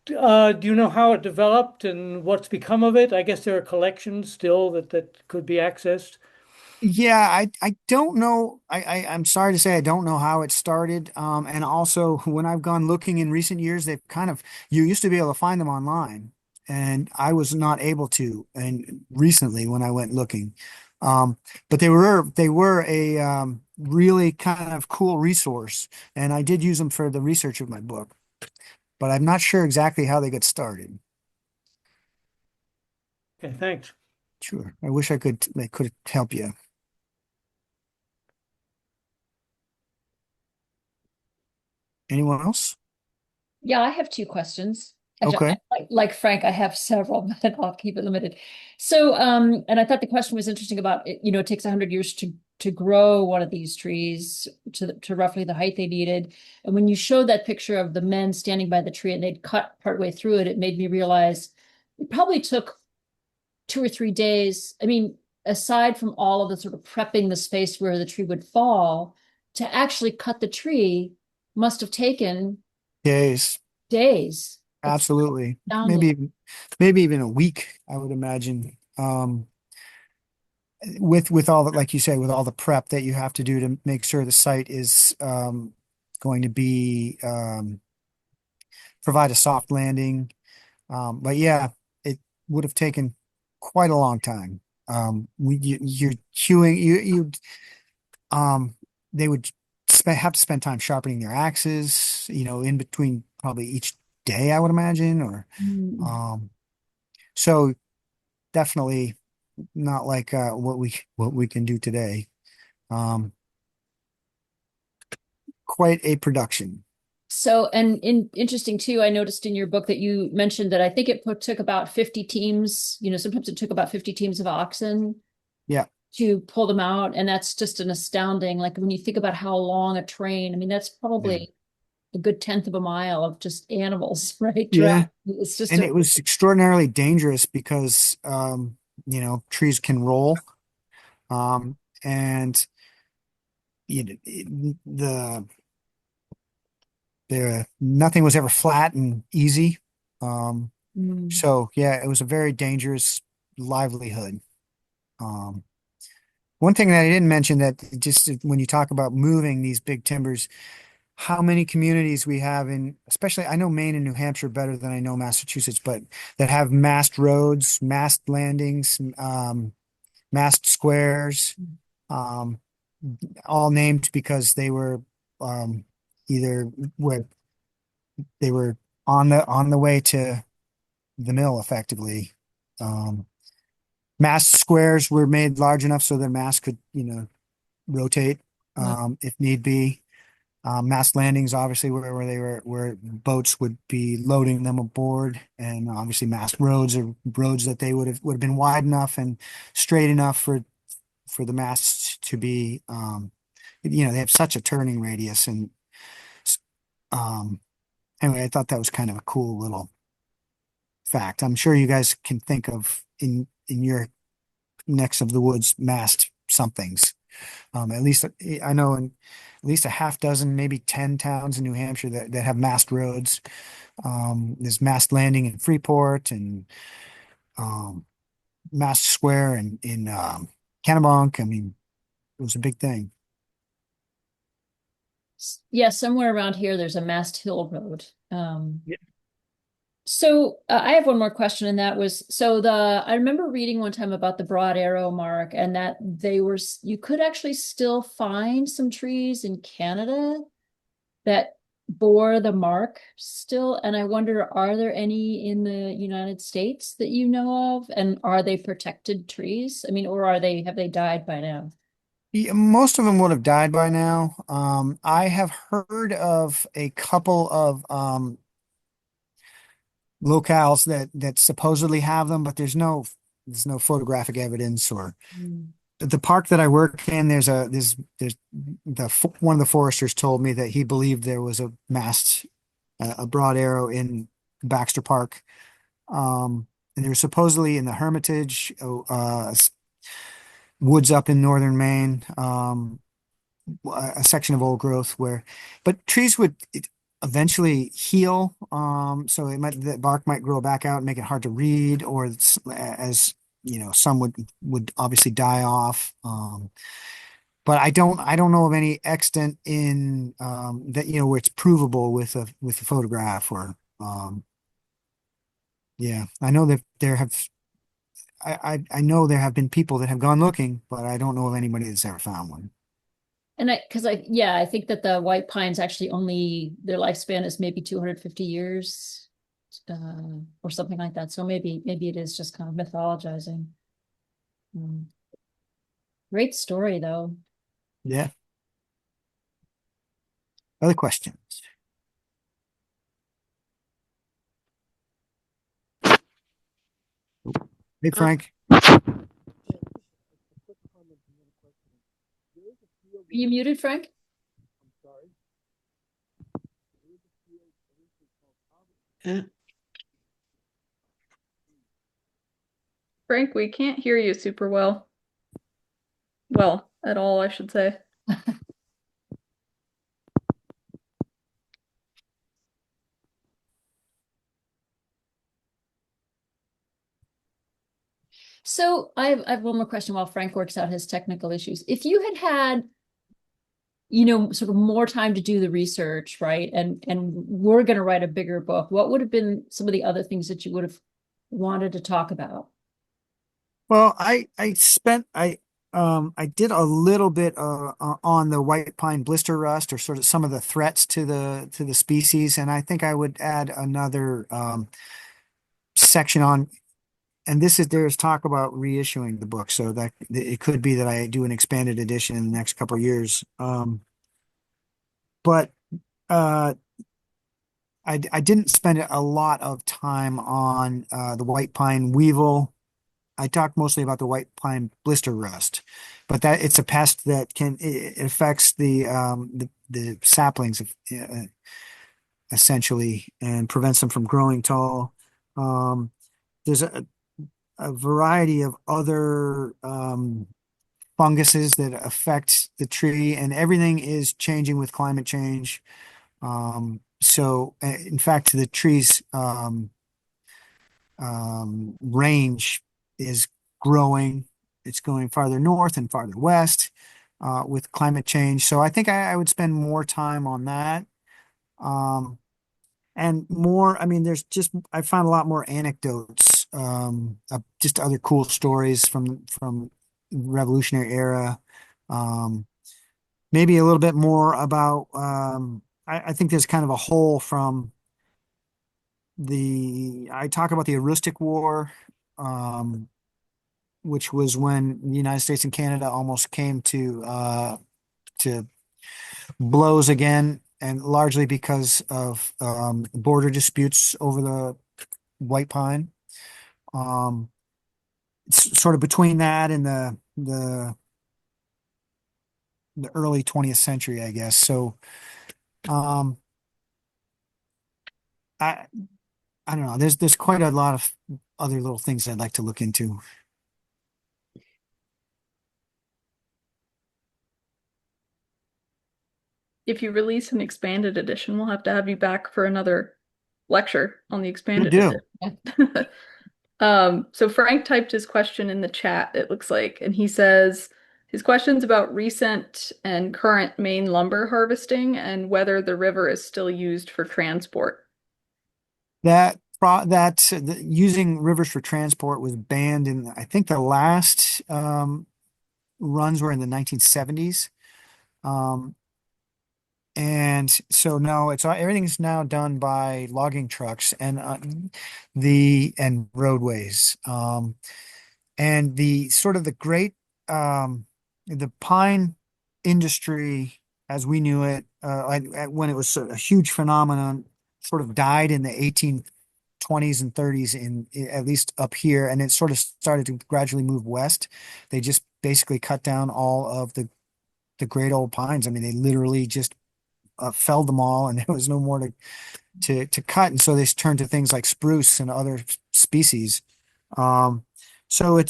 do you know how it developed and what's become of it? I guess there are collections still that could be accessed. Yeah, I don't know. I'm sorry to say I don't know how it started. And also when I've gone looking in recent years, they've kind of you used to be able to find them online, and I was not able to. And recently when I went looking, um, but they were a really kind of cool resource, and I did use them for the research of my book. But I'm not sure exactly how they got started. Okay, thanks. Sure, I wish I could help you. Anyone else? Yeah, I have two questions. Actually, Okay. like Frank, I have several, but I'll keep it limited. So, and I thought the question was interesting about it. It takes 100 years to grow one of these trees to roughly the height they needed. And when you showed that picture of the men standing by the tree and they'd cut partway through it, it made me realize it probably took 2 or 3 days. I mean, aside from all of the sort of prepping the space where the tree would fall, to actually cut the tree must have taken Yes. days. It's Absolutely. astounding. Maybe even a week, I would imagine. With all that, like you say, with all the prep that you have to do to make sure the site is going to be provide a soft landing. But yeah, it would have taken quite a long time. You're queuing, um, they would have to spend time sharpening their axes, in between probably each day, I would imagine, or Mm. um, so definitely not like what we can do today. Um, quite a production. So, and interesting too, I noticed in your book that you mentioned that I think it took about 50 teams, sometimes it took about 50 teams of oxen Yeah, to pull them out. And that's just an astounding, like when you think about how long a train, I mean, that's yeah, probably a good tenth of a mile of just animals, right? yeah. It's just And a, it was extraordinarily dangerous because trees can roll, um, and the nothing was ever flat and easy. Um, mm, so yeah, it was a very dangerous livelihood. Um, One thing that I didn't mention that just when you talk about moving these big timbers, how many communities we have in, especially I know Maine and New Hampshire better than I know Massachusetts, but that have mast roads, mast landings, mast squares, um, all named because they were either where they were on the way to the mill effectively. Um, Mast squares were made large enough so the mast could, rotate Mm. if need be. Mast landings, obviously, where they were, where boats would be loading them aboard, and obviously mast roads are roads that they would have been wide enough and straight enough for the masts to be, they have such a turning radius, and um, anyway, I thought that was kind of a cool little fact. I'm sure you guys can think of in your necks of the woods mast somethings. At least I know in at least a half dozen, maybe 10 towns in New Hampshire that have mast roads. There's mast landing in Freeport and um, mast square in Kennebec. I mean, it was a big thing. Yeah, somewhere around here, there's a Mast Hill Road. So I have one more question, and that was I remember reading one time about the broad arrow mark, and that you could actually still find some trees in Canada that bore the mark still. And I wonder, are there any in the United States that you know of? And are they protected trees? I mean, or have they died by now? Yeah, most of them would have died by now. I have heard of a couple of locales that supposedly have them, but there's no photographic evidence. Or Mm. the park that I work in, there's one of the foresters told me that he believed there was a mast, a broad arrow in Baxter Park. And there's supposedly in the Hermitage, woods up in northern Maine, a section of old growth but trees would eventually heal. So the bark might grow back out and make it hard to read, or as some would obviously die off. But I don't know of any extant in that where it's provable with a photograph or yeah. I know that I know there have been people that have gone looking, but I don't know of anybody that's ever found one. And I think that the white pines actually only their lifespan is maybe 250 years, or something like that. So maybe it is just kind of mythologizing. Mm. Great story though. Yeah. Other questions? Hey, Frank. Are you muted, Frank? Frank, we can't hear you super well. Well, at all, I should say. So I have one more question while Frank works out his technical issues. If you had, sort of more time to do the research, right? And we're going to write a bigger book, what would have been some of the other things that you would have wanted to talk about? Well, I did a little bit on the white pine blister rust, or sort of some of the threats to the species, and I think I would add another section on. And there's talk about reissuing the book, so that it could be that I do an expanded edition in the next couple of years. But uh, I didn't spend a lot of time on the white pine weevil. I talked mostly about the white pine blister rust, but that it's a pest that it affects the saplings essentially, and prevents them from growing tall. There's a variety of other funguses that affect the tree, and everything is changing with climate change. So, in fact, the trees range is growing. It's going farther north and farther west. with climate change. So I think I would spend more time on that. Um, and more, I mean, I found a lot more anecdotes, just other cool stories from Revolutionary era. Um, Maybe a little bit more about, I think there's kind of a hole from I talk about the Aroostook War, um, which was when the United States and Canada almost came to blows again, and largely because of border disputes over the white pine. Um, it's sort of between that and the early 20th century, I guess. So um, I I don't know. There's quite a lot of other little things I'd like to look into. If you release an expanded edition, we'll have to have you back for another lecture on the Good expanded deal. edition. So Frank typed his question in the chat, it looks like, and he says his question's about recent and current Maine lumber harvesting and whether the river is still used for transport. Using rivers for transport was banned in, I think, the last runs were in the 1970s. Um, and so no, everything's now done by logging trucks and roadways. And the sort of the great the pine industry as we knew it when it was a huge phenomenon sort of died in the 1820s and 30s at least up here, and it sort of started to gradually move west. They just basically cut down all of the great old pines. I mean, they literally just felled them all, and there was no more to cut. And so they turned to things like spruce and other species. Um, so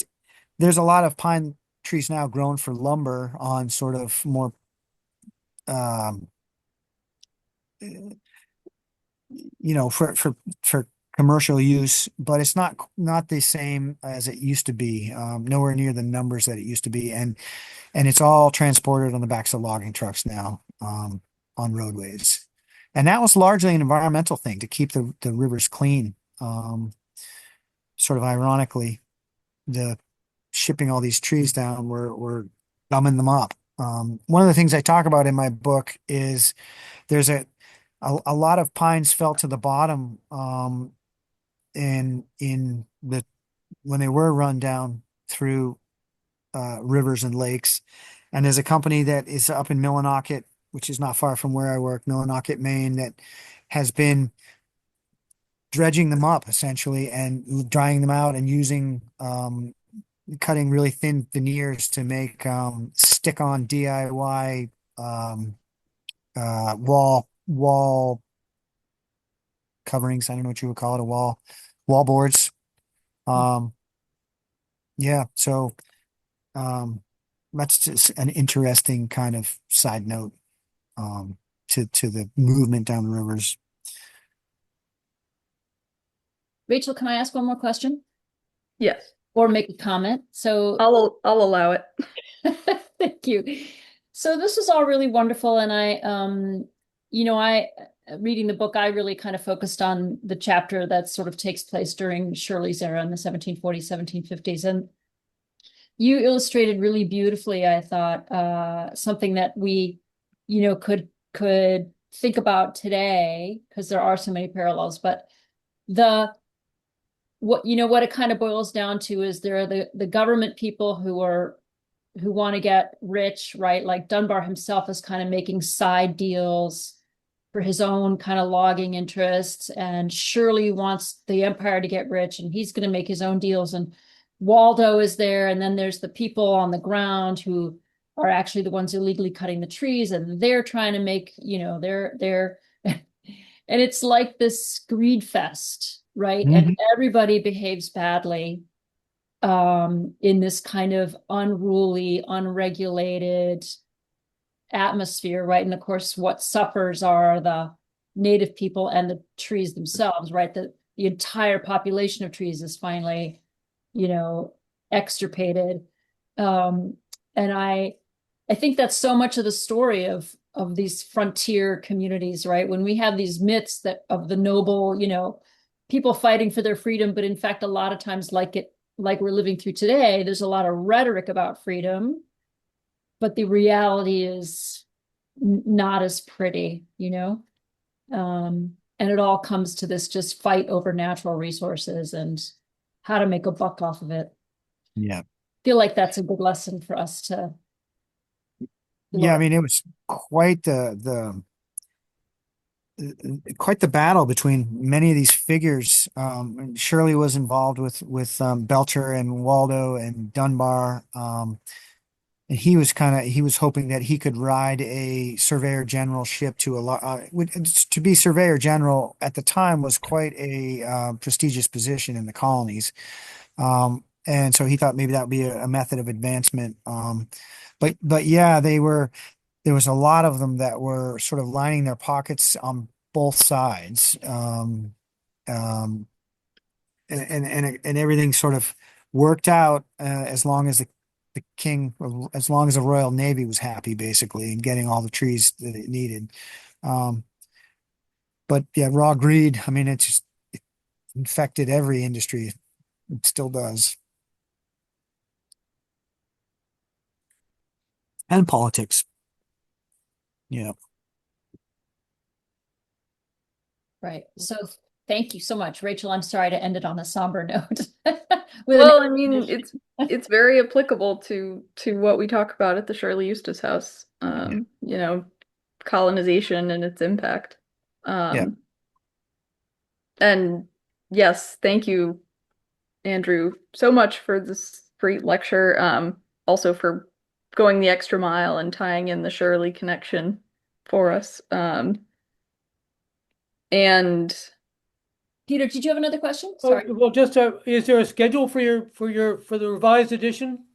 there's a lot of pine trees now grown for lumber on sort of more um, for commercial use, but it's not the same as it used to be. Nowhere near the numbers that it used to be, and it's all transported on the backs of logging trucks now, on roadways. And that was largely an environmental thing to keep the rivers clean. Sort of ironically, the shipping all these trees down, we're gumming them up. One of the things I talk about in my book is there's a lot of pines fell to the bottom in the when they were run down through rivers and lakes. And there's a company that is up in Millinocket, which is not far from where I work, Millinocket, Maine, that has been dredging them up essentially and drying them out and using cutting really thin veneers to make stick-on DIY wall coverings. I don't know what you would call it, wall boards. Yeah, so that's just an interesting kind of side note to the movement down the rivers. Rachel, can I ask one more question Yes, or make a comment? So I'll allow it. thank you. So this is all really wonderful, and I reading the book, I really kind of focused on the chapter that sort of takes place during Shirley's era in the 1740s, 1750s, and you illustrated really beautifully, I thought, something that we, could think about today, because there are so many parallels, but what it kind of boils down to is there are the government people who want to get rich, right? Like Dunbar himself is kind of making side deals for his own kind of logging interests, and Shirley wants the empire to get rich, and he's going to make his own deals. And Waldo is there, and then there's the people on the ground who are actually the ones illegally cutting the trees, and they're trying to make, they're and it's like this greed fest, right? And everybody behaves badly in this kind of unruly, unregulated atmosphere, right? And of course, what suffers are the native people and the trees themselves, right? The entire population of trees is finally, extirpated. And I think that's so much of the story of these frontier communities, right? When we have these myths that of the noble, people fighting for their freedom, but in fact, a lot of times, like we're living through today, there's a lot of rhetoric about freedom, but the reality is not as pretty, and it all comes to this just fight over natural resources and how to make a buck off of it. Yeah. Feel like that's a good lesson for us to Yeah, I learn. mean, it was quite the battle between many of these figures. Shirley was involved with Belcher and Waldo and Dunbar. And he was hoping that he could ride a surveyor generalship to a lot. To be surveyor general at the time was quite a prestigious position in the colonies. And so he thought maybe that would be a method of advancement. But yeah, there was a lot of them that were sort of lining their pockets on both sides. And everything sort of worked out as long as the king, as long as the Royal Navy was happy, basically, and getting all the trees that it needed. Um, but yeah, raw greed, I mean, it infected every industry. It still does. And politics. Yeah. Right. So thank you so much, Rachel. I'm sorry to end it on a somber note. With an Well, I mean, it's very applicable to what we talk about at the Shirley-Eustis House. Yeah. Colonization and its impact. Yeah. Um, and yes, thank you, Andrew, so much for this great lecture. Also for going the extra mile and tying in the Shirley connection for us. And Peter, did you have another question? Oh, Sorry. well, just is there a schedule for the revised edition?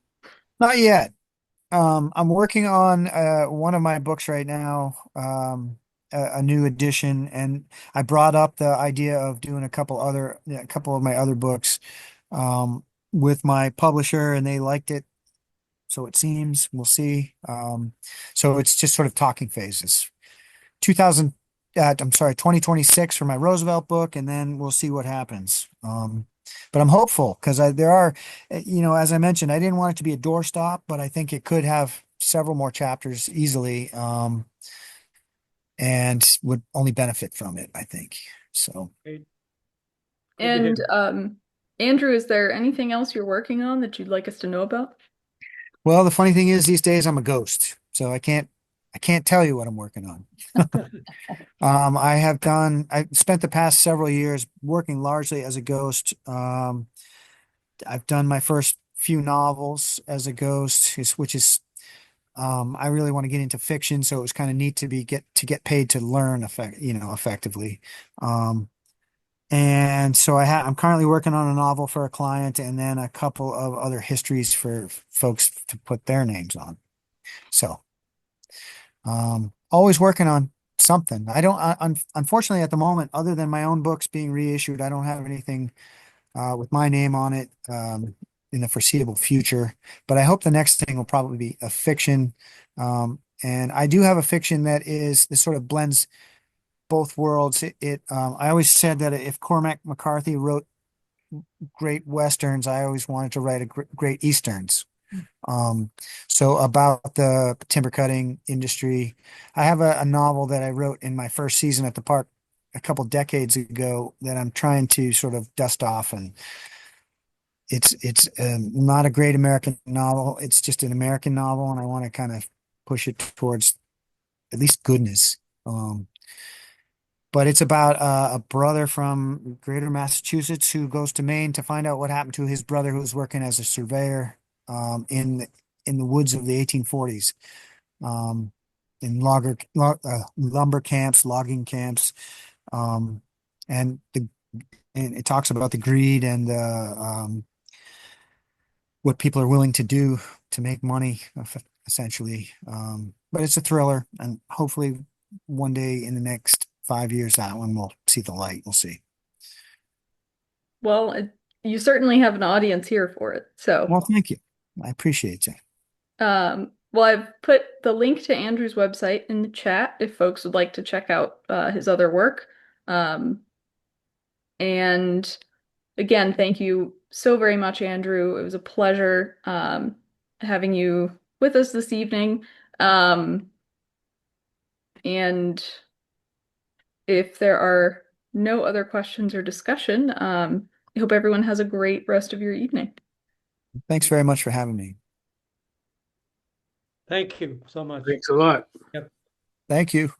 Not yet. I'm working on one of my books right now, a new edition, and I brought up the idea of doing a couple of my other books, with my publisher, and they liked it. So it seems, we'll see. So it's just sort of talking phases. 2000, I'm sorry, 2026 for my Roosevelt book, and then we'll see what happens. But I'm hopeful because there are, as I mentioned, I didn't want it to be a doorstop, but I think it could have several more chapters easily, and would only benefit from it, I think. So, Great. Good to hear. and Andrew, is there anything else you're working on that you'd like us to know about? well, the funny thing is these days I'm a ghost, so I can't tell you what I'm working on. I spent the past several years working largely as a ghost. I've done my first few novels as a ghost, which is I really want to get into fiction, so it was kind of neat to get paid to learn effectively. Um, and so I'm currently working on a novel for a client, and then a couple of other histories for folks to put their names on. So, always working on something. I don't, unfortunately, at the moment, other than my own books being reissued, I don't have anything with my name on it in the foreseeable future. But I hope the next thing will probably be a fiction. And I do have a fiction this sort of blends both worlds. I always said that if Cormac McCarthy wrote great Westerns, I always wanted to write great Easterns. Um, so about the timber cutting industry, I have a novel that I wrote in my first season at the park a couple decades ago that I'm trying to sort of dust off, and it's not a great American novel. It's just an American novel, and I want to kind of push it towards at least goodness. But it's about a brother from Greater Massachusetts who goes to Maine to find out what happened to his brother who was working as a surveyor in the woods of the 1840s, in lumber camps, logging camps, um, and and it talks about the greed and what people are willing to do to make money, essentially. But it's a thriller, and hopefully one day in the next 5 years, that one will see the light. We'll see. Well, you certainly have an audience here for it. So, Well, thank you. I appreciate you. Well, I've put the link to Andrew's website in the chat if folks would like to check out his other work. Um, and again, thank you so very much, Andrew. It was a pleasure having you with us this evening. And if there are no other questions or discussion, I hope everyone has a great rest of your evening. Thanks very much for having me. Thank you so much. Thanks a lot. Thank you.